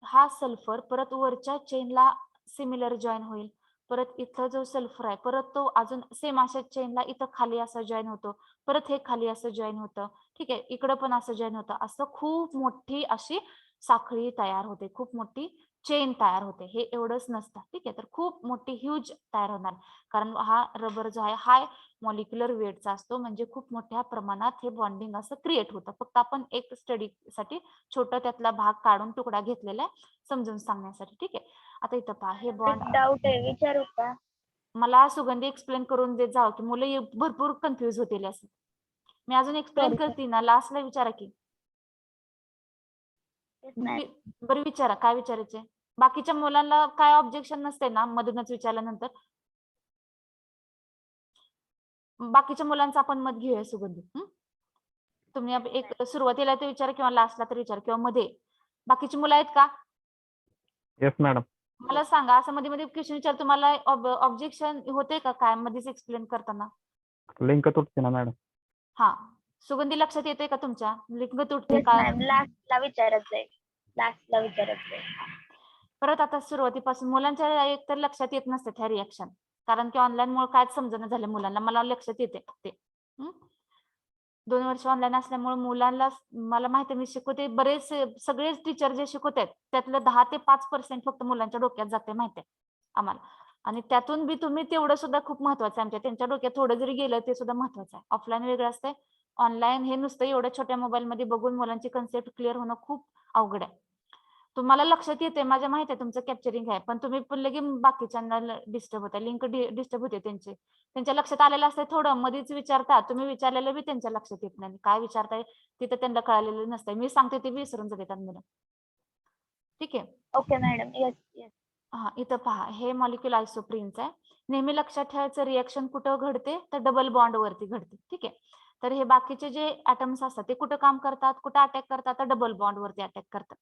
हा सल्फर परत वरच्या चेनला सिमिलर जॉईन होईल. परत इथं जो सल्फर आहे परत तो अजून सेम अशा चेनला इथं खाली असं जॉईन होतो, परत हे खाली असं जॉईन होतं. ठीक आहे, इकडं पण असं जॉईन होतं. असं खूप मोठी अशी साखळी तयार होते, खूप मोठी चेन तयार होते. हे एवढंच नसतं. ठीक आहे, तर खूप मोठी ह्यूज तयार होणार, कारण हा रबर जो आहे हाय मॉलिक्युलर वेटचा असतो, म्हणजे खूप मोठ्या प्रमाणात हे बॉन्डिंग असं क्रिएट होतं. फक्त आपण एक स्टडीसाठी छोटा त्यातला भाग काढून तुकडा घेतलेला आहे समजून सांगण्यासाठी. ठीक आहे, आता इथं पहा हे बॉन्ड. डाऊट आहे, विचारू का? मला सुगंधी एक्सप्लेन करून देत जावं की मुलं भरपूर कन्फ्युज होतील असं. मी अजून एक्सप्लेन Sorry, करते ना, लास्टला विचारा की. नाही. बरं विचारा, काय विचारायचे? बाकीच्या मुलांना काय ऑब्जेक्शन नसते ना मधूनच विचारल्यानंतर? बाकीच्या मुलांचं आपण मत घेऊया सुगंधी. तुम्ही एक सुरुवातीला ते विचारा किंवा लास्टला तर विचारा किंवा मध्ये. बाकीची मुलं आहेत का? Yes madam. मला सांगा, असं मध्ये मध्ये क्वेश्चन विचार, तुम्हाला ऑब्जेक्शन होते का काय मध्येच एक्सप्लेन करताना? लिंक तुटते ना मॅडम. हा, सुगंधी लक्षात येते का तुमच्या? लिंक तुटते का? लास्टला विचारायचंय, लास्टला विचारायचंय. परत आता सुरुवातीपासून मुलांच्या एक तर लक्षात येत नसते ह्या रिएक्शन, कारण की ऑनलाईन मुळे काय समजणं झालं मुलांना. मला लक्षात येते ते. 2 वर्ष ऑनलाईन असल्यामुळे मुलांना मला माहिती आहे, मी शिकवते बरेच सगळेच टीचर जे शिकवतात त्यातलं 10 ते 5% फक्त मुलांच्या डोक्यात जाते माहिती आहे आम्हाला. आणि त्यातून बी तुम्ही तेवढं सुद्धा खूप महत्वाचं आहे त्यांच्या डोक्यात थोडं जरी गेलं ते सुद्धा महत्वाचं आहे. ऑफलाईन वेगळं असते, ऑनलाईन हे नुसतं एवढ्या छोट्या मोबाईल मध्ये बघून मुलांची कन्सेप्ट क्लिअर होणं खूप अवघड आहे. तुम्हाला लक्षात येते, माझ्या माहिती आहे तुमचं कॅप्चरिंग आहे, पण तुम्ही पण लगे बाकीच्यांना डिस्टर्ब होता, लिंक डिस्टर्ब होते त्यांच्या लक्षात आलेलं असतं थोडं मध्येच विचारता, तुम्ही विचारलेलं बी त्यांच्या लक्षात येत नाही, काय विचारताय तिथं त्यांना कळालेलं नसतं, मी सांगते ते विसरून जातात मुलं. ठीक आहे. Okay madam. Yes yes. हा, इथं पहा, हे मॉलिक्युल आयसोप्रीनचं आहे. नेहमी लक्षात ठेवायचं रिएक्शन कुठं घडते तर डबल बॉन्ड वरती घडते. ठीक आहे. तर हे बाकीचे जे ऍटम्स असतात ते कुठं काम करतात, कुठं अटॅक करतात तर डबल बॉन्ड वरती अटॅक करतात.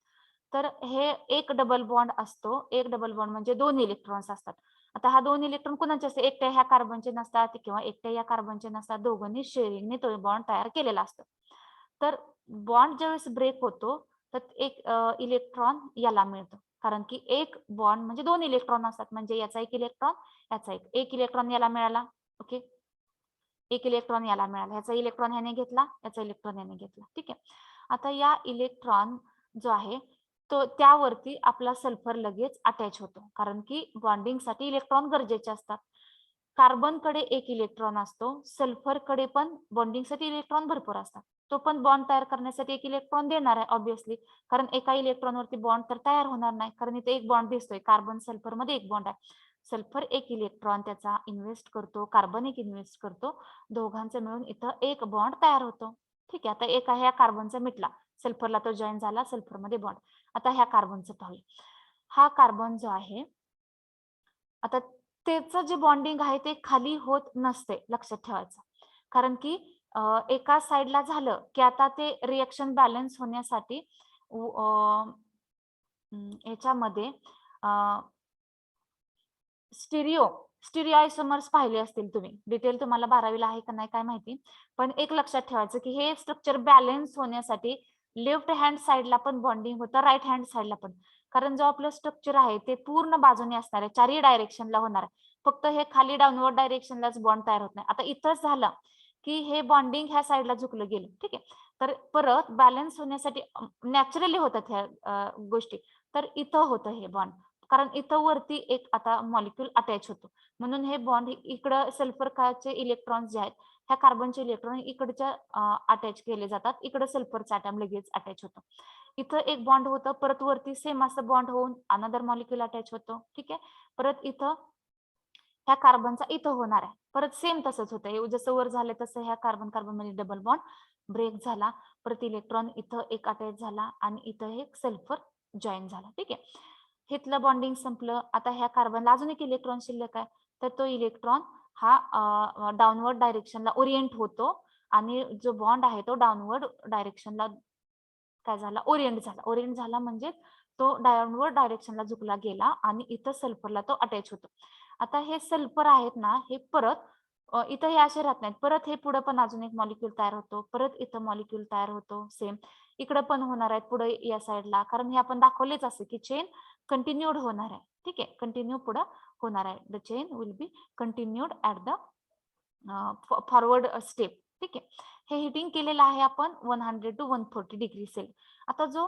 तर हे एक डबल बॉन्ड असतो, एक डबल बॉन्ड म्हणजे 2 इलेक्ट्रॉन्स असतात. आता हा 2 इलेक्ट्रॉन कुणाचे असते, एकट्या ह्या कार्बनचे नसतात किंवा एकट्या या कार्बनचे नसतात, दोघांनी शेअरिंगने तो बॉन्ड तयार केलेला असतो. तर बॉन्ड ज्यावेळेस ब्रेक होतो तर एक इलेक्ट्रॉन याला मिळतो, कारण की एक बॉन्ड म्हणजे 2 इलेक्ट्रॉन असतात, म्हणजे याचा एक इलेक्ट्रॉन याचा एक इलेक्ट्रॉन याला मिळाला. ओके, एक इलेक्ट्रॉन याला मिळाला, ह्याचा इलेक्ट्रॉन ह्याने घेतला, याचा इलेक्ट्रॉन याने घेतला. ठीक आहे. आता या इलेक्ट्रॉन जो आहे तो त्यावरती आपला सल्फर लगेच अटॅच होतो, कारण की बॉन्डिंग साठी इलेक्ट्रॉन गरजेचे असतात. कार्बन कडे एक इलेक्ट्रॉन असतो, सल्फर कडे पण बॉन्डिंग साठी इलेक्ट्रॉन भरपूर असतात. तो पण बॉन्ड तयार करण्यासाठी एक इलेक्ट्रॉन देणार आहे ऑब्विसली, कारण एका इलेक्ट्रॉन वरती बॉन्ड तर तयार होणार नाही, कारण इथे एक बॉन्ड दिसतोय, कार्बन सल्फर मध्ये एक बॉन्ड आहे. सल्फर एक इलेक्ट्रॉन त्याचा इन्व्हेस्ट करतो, कार्बन एक इन्व्हेस्ट करतो, दोघांचं मिळून इथं एक बॉन्ड तयार होतो. ठीक आहे. आता एक आहे ह्या कार्बनचा मिटला, सल्फरला तो जॉईन झाला, सल्फर मध्ये बॉन्ड. आता ह्या कार्बनचं पाहूया. हा कार्बन जो आहे आता त्याचं जे बॉन्डिंग आहे ते खाली होत नसते, लक्षात ठेवायचं, कारण की एका साइडला झालं की आता ते रिएक्शन बॅलन्स होण्यासाठी याच्यामध्ये स्टिरिओ आयसोमर्स पाहिले असतील तुम्ही, डिटेल तुम्हाला 12वीला आहे का नाही काय माहिती, पण एक लक्षात ठेवायचं की हे स्ट्रक्चर बॅलन्स होण्यासाठी लेफ्ट हँड साइडला पण बॉन्डिंग होतं, राईट हँड साइडला पण, कारण जो आपलं स्ट्रक्चर आहे ते पूर्ण बाजूने असणार आहे, चारही डायरेक्शनला होणार आहे, फक्त हे खाली डाऊनवर्ड डायरेक्शनलाच बॉन्ड तयार होत नाही. आता इथंच झालं की हे बॉन्डिंग ह्या साइडला झुकलं गेलं. ठीक आहे. तर परत बॅलन्स होण्यासाठी नॅचरली होतात ह्या गोष्टी, तर इथं होतं हे बॉन्ड, कारण इथं वरती एक आता मॉलिक्यूल अटॅच होतो, म्हणून हे बॉन्ड इकडं सल्फरचे इलेक्ट्रॉन्स जे आहेत ह्या कार्बनचे इलेक्ट्रॉन इकडच्या अटॅच केले जातात, इकडे सल्फरचा अटॅम लगेच अटॅच होतो. इथं एक बॉन्ड होतं, परत वरती सेम असं बॉन्ड होऊन अनदर मॉलिक्यूल अटॅच होतो. ठीक आहे. परत इथं ह्या कार्बनचा इथं होणार आहे, परत सेम तसंच होतं, जसं वर झालं तसं ह्या कार्बन कार्बन मध्ये डबल बॉन्ड ब्रेक झाला, परत इलेक्ट्रॉन इथं एक अटॅच झाला आणि इथं एक सल्फर जॉईन झाला. ठीक आहे. इथलं बॉन्डिंग संपलं. आता ह्या कार्बनला अजून एक इलेक्ट्रॉन शिल्लक आहे, तर तो इलेक्ट्रॉन हा डाऊनवर्ड डायरेक्शनला ओरिएंट होतो आणि जो बॉन्ड आहे तो डाऊनवर्ड डायरेक्शनला काय झाला, ओरिएंट झाला म्हणजे तो डाऊनवर्ड डायरेक्शनला झुकला गेला आणि इथं सल्फरला तो अटॅच होतो. आता हे सल्फर आहेत ना, हे परत इथं हे असे राहत नाहीत, परत हे पुढे पण अजून एक मॉलिक्यूल तयार होतो, परत इथं मॉलिक्यूल तयार होतो, सेम इकडे पण होणार आहेत पुढे या साईडला, कारण हे आपण दाखवलेच असं की चेन कंटिन्यूड होणार आहे. ठीक आहे. कंटिन्यू पुढे होणार आहे, the chain will be continued at the forward step. ठीक आहे. हे हिटिंग केलेलं आहे आपण 100 to 140 डिग्री सेल. आता जो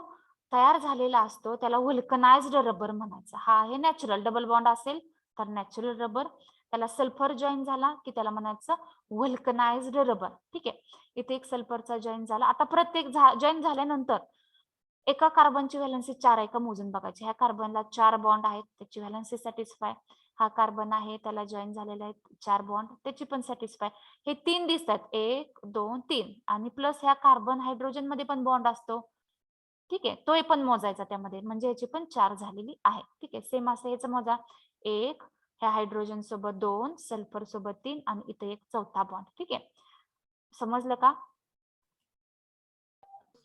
तयार झालेला असतो त्याला व्हल्कनाइज्ड रबर म्हणायचं. हा आहे नॅचरल, डबल बॉन्ड असेल तर नॅचरल रबर, त्याला सल्फर जॉईन झाला की त्याला म्हणायचं व्हल्कनाइज्ड रबर. ठीक आहे. इथे एक सल्फरचा जॉईन झाला. आता प्रत्येक जॉईन झाल्यानंतर एका कार्बनची व्हॅलन्सी 4 आहे का मोजून बघायची. ह्या कार्बनला 4 बॉन्ड आहेत, त्याची व्हॅलन्सी सॅटिस्फाय. हा कार्बन आहे त्याला जॉईन झालेला आहे 4 बॉन्ड, त्याची पण सॅटिस्फाय. हे 3 दिसतात, 1 2 3, आणि प्लस ह्या कार्बन हायड्रोजन मध्ये पण बॉन्ड असतो. ठीक आहे. तो पण मोजायचा त्यामध्ये, म्हणजे याची पण 4 झालेली आहे. ठीक आहे. सेम असं याचं मोजा, 1 ह्या हायड्रोजन सोबत 2, सल्फर सोबत 3 आणि इथे एक चौथा बॉन्ड. ठीक आहे. समजलं का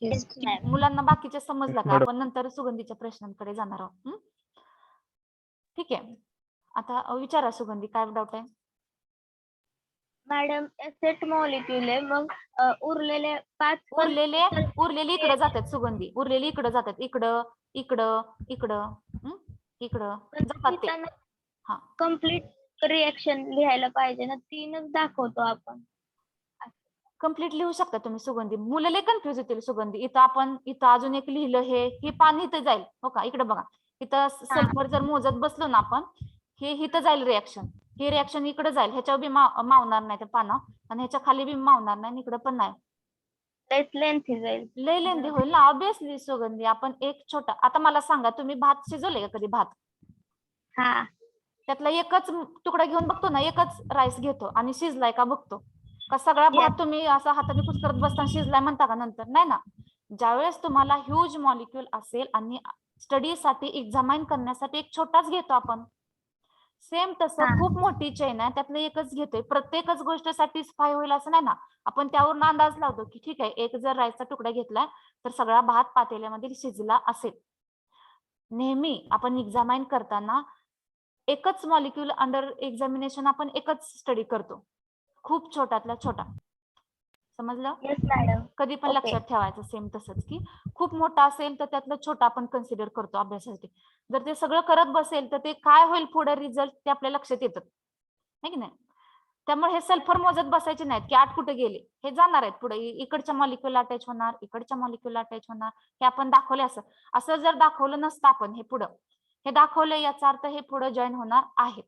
येस मॅम. मुलांना? बाकीच्या समजलं का? मॅडम. आपण नंतर सुगंधीच्या प्रश्नांकडे जाणार आहोत. ठीक आहे. आता विचारा सुगंधी, काय डाऊट आहे? मॅडम एसेट मॉलिक्यूल आहे, मग उरलेले 5 उरलेली इकडे जातात सुगंधी, उरलेली इकडे जातात, इकडं इकडं इकडं इकडं जातात ते. हा, कम्प्लीट रिएक्शन लिहायला पाहिजे ना, 3च दाखवतो आपण. कम्प्लीट लिहू शकता तुम्ही सुगंधी. मुलं लय कन्फ्युज होतील सुगंधी. इथं अजून एक लिहिलं हे पाणी इथं जाईल हो का, इकडे बघा. इथं सल्फर जर मोजत बसलो ना आपण, हे इथं जाईल रिॲक्शन, हे रिॲक्शन इकडे जाईल, ह्याच्यावर बी मावणार नाही ते पानं, आणि ह्याच्या खाली बी मावणार नाही, इकडे पण नाही. लयच लेंथी जाईल. लय लेंदी होईल ना ऑब्विसली सुगंधी. आपण एक छोटा, आता मला सांगा, तुम्ही भात शिजवले का कधी भात? हा त्यातला एकच तुकडा घेऊन बघतो ना, एकच राईस घेतो आणि शिजलाय का बघतो का? सगळा भात तुम्ही असं हाताने कुस्करत बसताना शिजलाय म्हणता का नंतर? नाही ना. ज्यावेळेस तुम्हाला ह्यूज मॉलिक्यूल असेल आणि स्टडीसाठी एक्झामाइन करण्यासाठी एक छोटाच घेतो आपण, सेम तसं खूप मोठी चेन आहे, त्यातलं एकच घेतोय. प्रत्येकच गोष्ट सॅटिस्फाय होईल असं नाही ना. आपण त्यावरून अंदाज लावतो की ठीक आहे, एक जर राईसचा तुकडा घेतलाय तर सगळा भात पातेल्यामध्ये शिजला असेल. नेहमी आपण एक्झामाइन करताना एकच मॉलिक्यूल अंडर एक्झामिनेशन आपण एकच स्टडी करतो, खूप छोट्यातला छोटा. समजलं? Yes madam. कधी पण Okay. लक्षात ठेवायचं सेम तसंच, की खूप मोठा असेल तर त्यातलं छोटा आपण कन्सिडर करतो अभ्यासासाठी. जर ते सगळं करत बसेल तर ते काय होईल पुढे रिझल्ट ते आपल्या लक्षात येतात, है की नाही? त्यामुळे हे सल्फर मोजत बसायचे नाहीत की 8 कुठे गेले, हे जाणार आहेत पुढे, इकडच्या मॉलिक्यूल अटॅच होणार, इकडच्या मॉलिक्यूल अटॅच होणार, हे आपण दाखवले. असं जर दाखवलं नसतं आपण हे पुढं, हे दाखवलं याचा अर्थ हे पुढे जॉईन होणार आहे,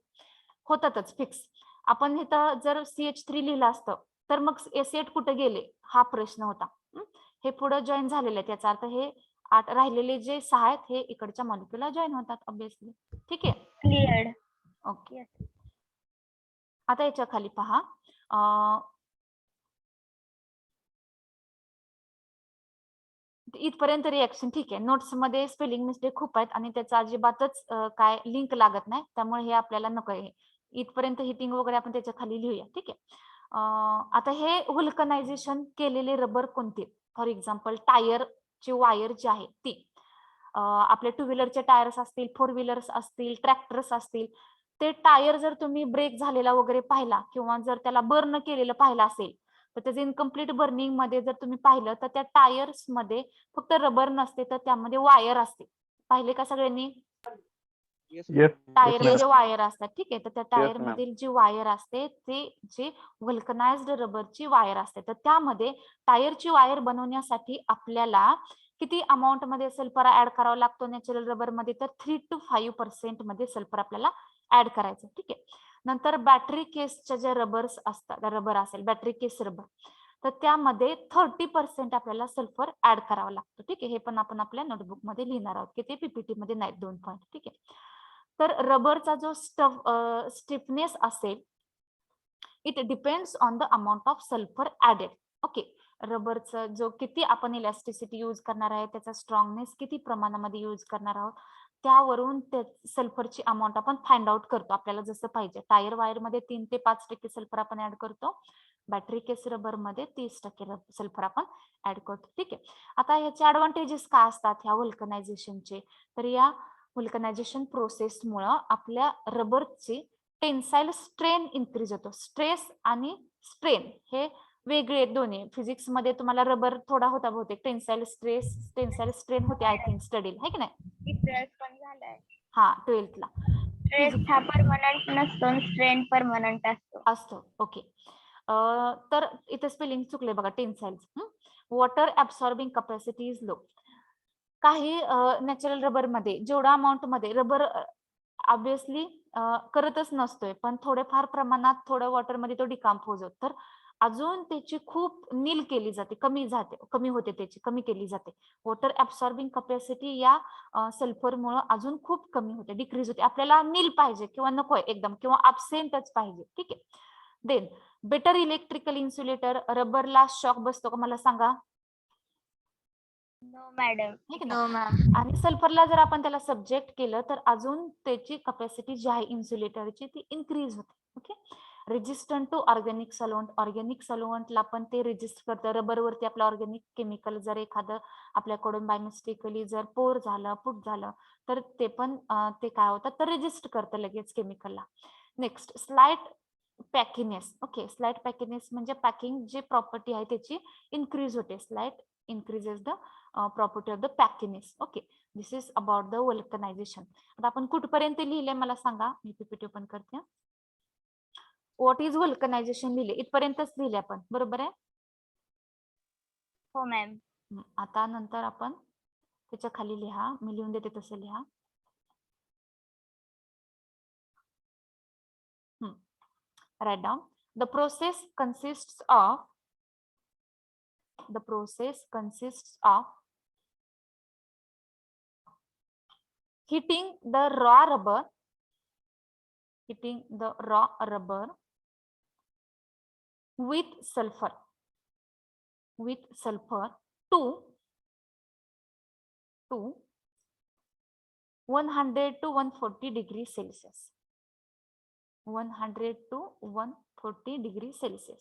होतातच फिक्स. आपण इथं जर CH3 लिहिलं असतं तर मग S8 कुठे गेले हा प्रश्न होता. हे पुढे जॉईन झालेले आहेत, याचा अर्थ हे 8 राहिलेले जे 6 आहेत हे इकडच्या मॉलिक्यूलला जॉईन होतात ऑब्विसली. ठीक आहे, क्लिअर्ड. ओके. आता याच्या खाली पहा, इथपर्यंत रिएक्शन ठीक आहे. नोट्स मध्ये स्पेलिंग मिस्टेक खूप आहेत आणि त्याचा अजिबातच काय लिंक लागत नाही, त्यामुळे हे आपल्याला नको आहे. इथपर्यंत हिटिंग वगैरे आपण त्याच्या खाली लिहूया. ठीक आहे. आता हे व्हल्कनायझेशन केलेले रबर कोणते? फॉर एक्झाम्पल टायरची वायर जी आहे ती, आपले 2 व्हीलरचे टायर्स असतील, 4 व्हीलर्स असतील, ट्रॅक्टर्स असतील, ते टायर जर तुम्ही ब्रेक झालेला वगैरे पाहिला किंवा जर त्याला बर्न केलेलं पाहिलं असेल तर त्याचे इनकम्प्लीट बर्निंग मध्ये जर तुम्ही पाहिलं तर त्या टायर्स मध्ये फक्त रबर नसते तर त्यामध्ये वायर असते. पाहिले का सगळ्यांनी? येस टायर मध्ये मॅडम. वायर असतात. ठीक आहे, तर त्या टायर ma'am. मधील जी वायर असते ते जे व्हल्कनाइज्ड रबरची वायर असते, तर त्यामध्ये टायरची वायर बनवण्यासाठी आपल्याला किती अमाऊंट मध्ये सल्फर ऍड करावा लागतो नॅचरल रबर मध्ये? तर 3 to 5% मध्ये सल्फर आपल्याला ऍड करायचं. ठीक आहे. नंतर बॅटरी केसच्या जे रबर्स असतात, रबर असेल बॅटरी केस रबर, तर त्यामध्ये 30% आपल्याला सल्फर ऍड करावा लागतो. ठीक आहे, हे पण आपण आपल्या नोटबुक मध्ये लिहिणार आहोत की ते PPT मध्ये नाहीत 2 पॉईंट. ठीक आहे. तर रबरचा जो स्टिफनेस असेल, it depends on the amount of sulphur added. Okay, रबरचा जो किती आपण इलॅस्टिसिटी यूज करणार आहे, त्याचा स्ट्रॉंगनेस किती प्रमाणामध्ये यूज करणार आहोत, त्यावरून सल्फरची अमाऊंट आपण फाइंड आउट करतो आपल्याला जसं पाहिजे. टायर वायर मध्ये 3 ते 5% सल्फर आपण ऍड करतो, बॅटरी केस रबर मध्ये 30% सल्फर आपण ऍड करतो. ठीक आहे. आता ह्याचे ऍडव्हान्टेजेस काय असतात ह्या व्हल्कनायझेशनचे? तर या व्हल्कनायझेशन प्रोसेसमुळे आपल्या रबरची टेन्साईल स्ट्रेन इन्क्रीज होतो. स्ट्रेस आणि स्ट्रेन हे वेगळे दोन्ही. फिजिक्स मध्ये तुम्हाला रबर थोडा होता बहुतेक, टेन्साईल स्ट्रेन होते आय थिंक स्टडी, है की नाही? ट्वेल्थ पण झालाय. हा, 12th ला. स्ट्रेस हा परमनंट नसतो, स्ट्रेन परमनंट असतो. ओके. तर इथे स्पेलिंग चुकले बघा, tensile. Water absorbing capacity is low. काही नॅचरल रबर मध्ये जेवढा अमाऊंट मध्ये रबर ऑब्विसली करतच नसतोय, पण थोडेफार प्रमाणात थोडं वॉटर मध्ये तो डिकम्पोज होतो, तर अजून त्याची खूप नील केली जाते, कमी होते, त्याची कमी केली जाते. वॉटर ऍब्सॉर्बिंग कॅपॅसिटी या सल्फरमुळे अजून खूप कमी होते, डिक्रीज होते. आपल्याला नील पाहिजे किंवा नकोय एकदम, किंवा अब्सेंटच पाहिजे. ठीक आहे. Then better electrical insulator. रबरला शॉक बसतो का मला सांगा? No madam. No ma'am. आणि सल्फरला जर आपण त्याला सब्जेक्ट केलं तर अजून त्याची कॅपॅसिटी जी आहे इन्सुलेटरची ती इन्क्रीज होते. Okay. Resistant to organic solvent. Organic सॉल्व्हंटला पण ते रेजिस्ट करतं. रबरवरती आपलं ऑर्गॅनिक केमिकल जर एखादं आपल्याकडून बाय मिस्टेकली जर पोर झालं, पुट झालं, तर ते पण ते काय होतं तर रेजिस्ट करतं लगेच केमिकलला. Next, slight tackiness. Okay, slight tackiness म्हणजे पॅकिंग जी प्रॉपर्टी आहे त्याची इन्क्रीज होते. Slight increases the property of the packiness. Okay, this is about the vulcanization. आता आपण कुठपर्यंत लिहिले मला सांगा, मी PPT ओपन करते. व्हॉट इज व्हल्कनायझेशन लिहिले, इथपर्यंतच लिहिले आपण, बरोबर आहे? हो मॅम. आता नंतर आपण त्याच्या खाली लिहा, मी लिहून देते तसं लिहा. Write down. The process consists of heating the raw rubber with sulfur to 100 to 140 degrees Celsius. 100 to 140 degrees Celsius.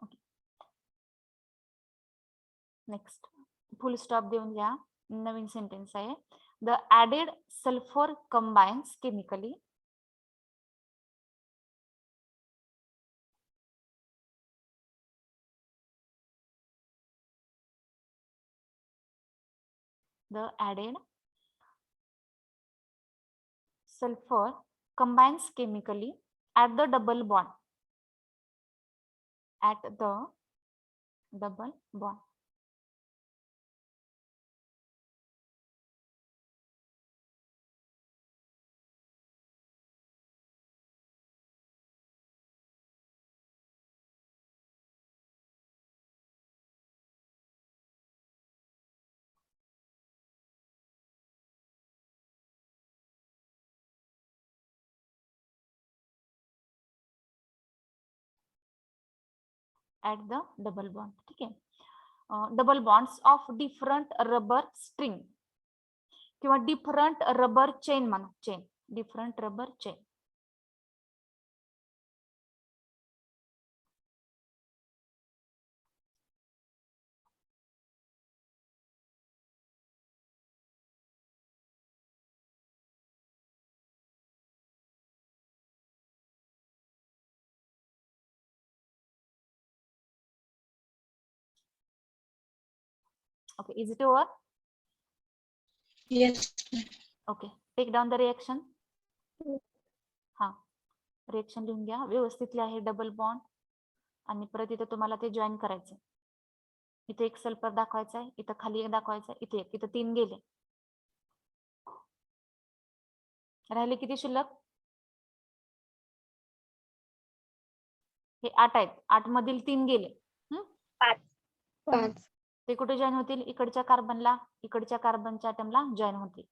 Okay. Next, full stop देऊन घ्या. नवीन सेंटेन्स आहे. The added sulfur combines chemically the added sulfur combines chemically at the double bond. At the double bond. At the double bond. ठीक आहे. Double bonds of different rubber string किंवा different rubber chain म्हणा. Chain, different rubber chain. Okay, is it over? Yes. Okay, take down the reaction. हा, reaction लिहून घ्या. व्यवस्थित लिहा हे डबल बॉन्ड आणि परत इथं तुम्हाला ते जॉईन करायचं. इथे एक सल्फर दाखवायचा आहे, इथं खाली एक दाखवायचा आहे, इथे एक, इथं 3 गेले. राहिले किती शिल्लक? हे 8 आहेत. 8 मधील 3 गेले. 5. ते कुठे जॉईन होतील? इकडच्या कार्बनला, इकडच्या कार्बनच्या ॲटमला जॉईन होतील.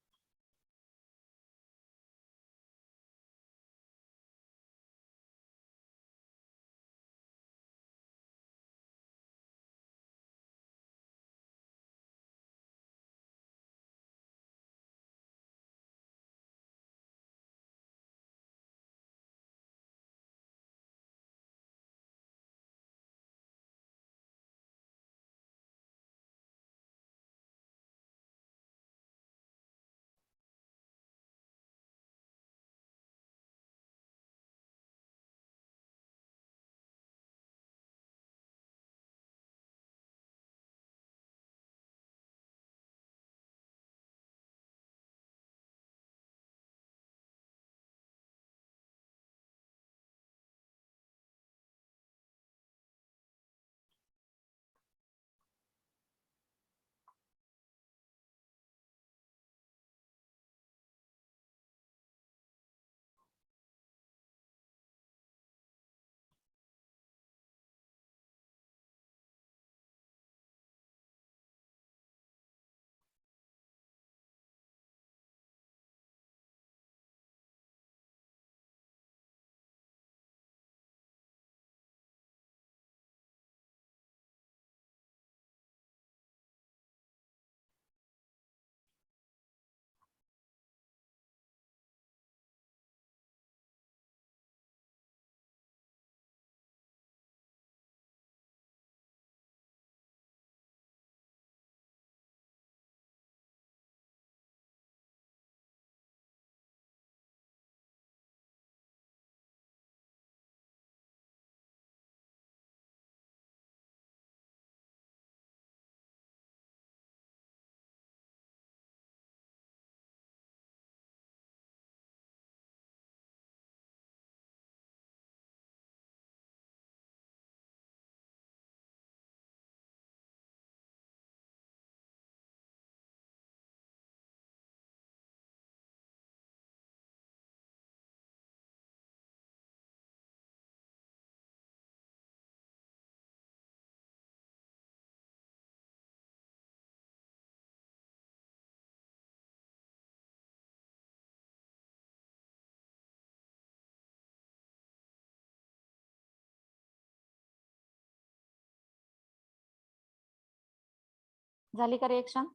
झाली का reaction?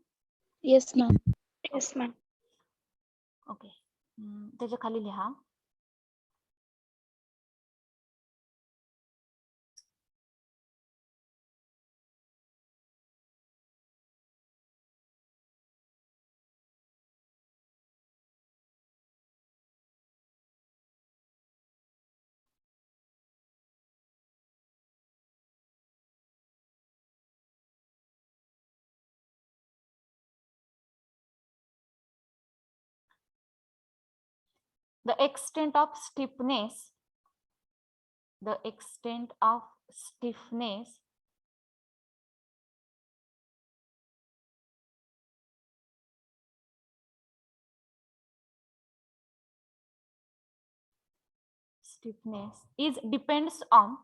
Yes ma'am. Yes ma'am. Okay. त्याच्या खाली लिहा the extent of stiffness is depends on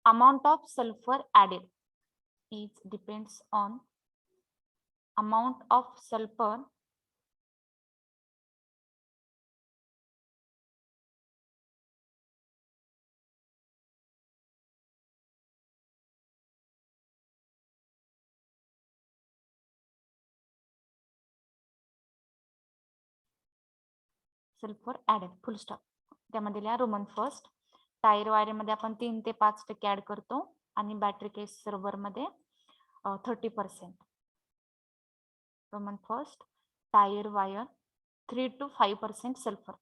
amount of sulfur added. It depends on amount of sulfur added. Full stop. त्यामध्ये लिहा रोमन फर्स्ट टायर वायर मध्ये आपण 3 ते 5% ऍड करतो आणि बॅटरी केस सर्व्हर मध्ये 30%. Roman first tier wire 3 to 5% sulphur.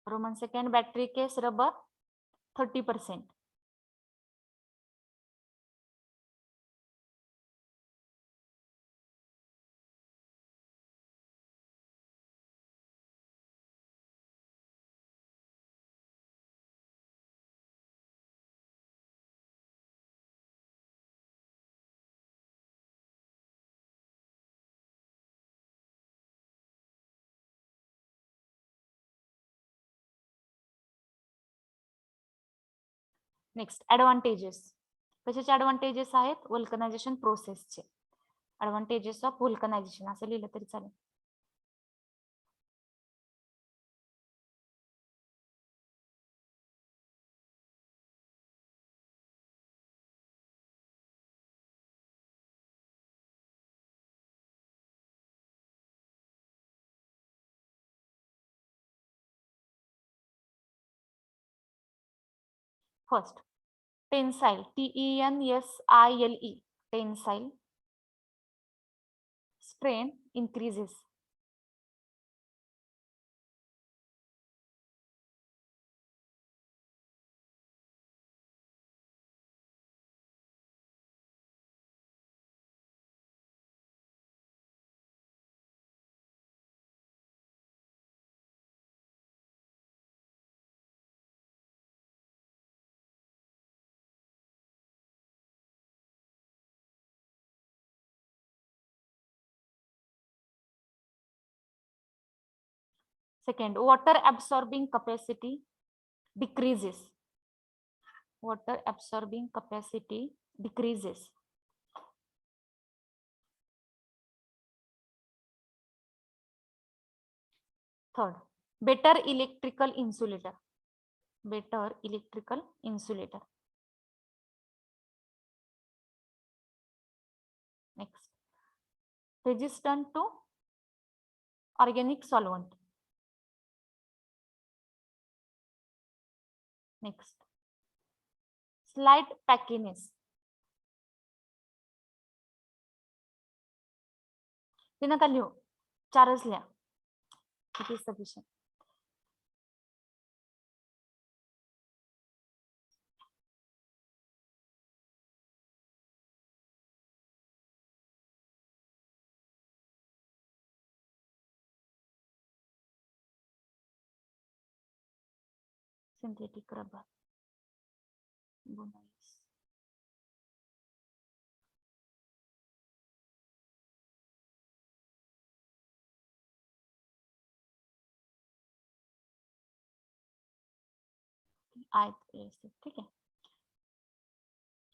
Roman second battery case rubber 30%. Next advantages. कशाचे advantages आहेत? वल्कनायझेशन प्रोसेसचे. ऍडव्हान्टेजेस ऑफ वल्कनायझेशन असं लिहिलं तरी चालेल. First tensile TENSILE tensile strain increases. Second, water absorbing capacity decreases. Water absorbing capacity decreases. Third, better electrical insulator. Better electrical insulator. Next, resistant to organic solvent. Next, slight packiness. ते नका लिहू, 4च लिहा. It is sufficient. Synthetic rubber बोनॉइड्स. आहेत व्यवस्थित. ठीक आहे,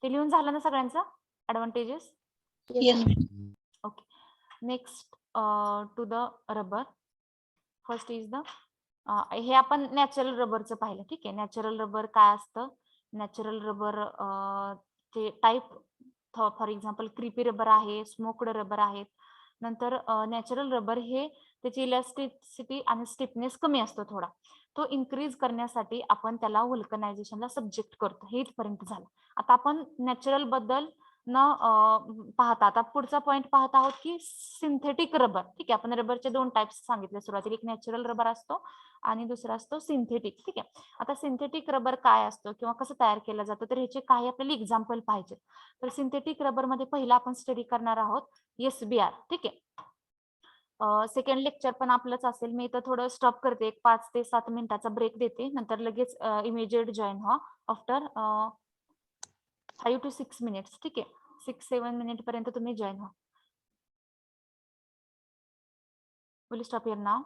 ते लिहून झालं ना सगळ्यांचं advantages. Yes okay, next to the rubber. First is the हे आपण नॅचरल रबरचं पाहिलं. ठीक आहे, नॅचरल रबर काय असतं? नॅचरल रबर ते type for example creepy rubber आहे, स्मोक्ड रबर आहेत. नंतर नॅचरल रबर हे त्याची इलॅस्टिसिटी आणि स्टिफनेस कमी असतो थोडा. तो इन्क्रीज करण्यासाठी आपण त्याला व्हल्कनायझेशनला सब्जेक्ट करतो. हे इथपर्यंत झालं. आता आपण नॅचरल बद्दल न पाहता आता पुढचा पॉइंट पाहत आहोत की सिंथेटिक रबर. ठीक आहे, आपण रबरचे 2 टाइप्स सांगितले सुरुवातीला. एक नॅचरल रबर असतो आणि दुसरा असतो सिंथेटिक. ठीक आहे, आता सिंथेटिक रबर काय असतो किंवा कसं तयार केलं जातं तर ह्याचे काही आपल्याला एक्झाम्पल पाहिजे. तर सिंथेटिक रबर मध्ये पहिला आपण स्टडी करणार आहोत SBR. ठीक आहे, सेकंड लेक्चर पण आपलंच असेल. मी इथं थोडं स्टॉप करते, एक 5 ते 7 मिनिटाचा ब्रेक देते, नंतर लगेच इमिजिएट जॉईन व्हा आफ्टर 5 to 6 minutes. ठीक आहे, 6-7 मिनिट पर्यंत तुम्ही जॉईन व्हा. Will stop here now.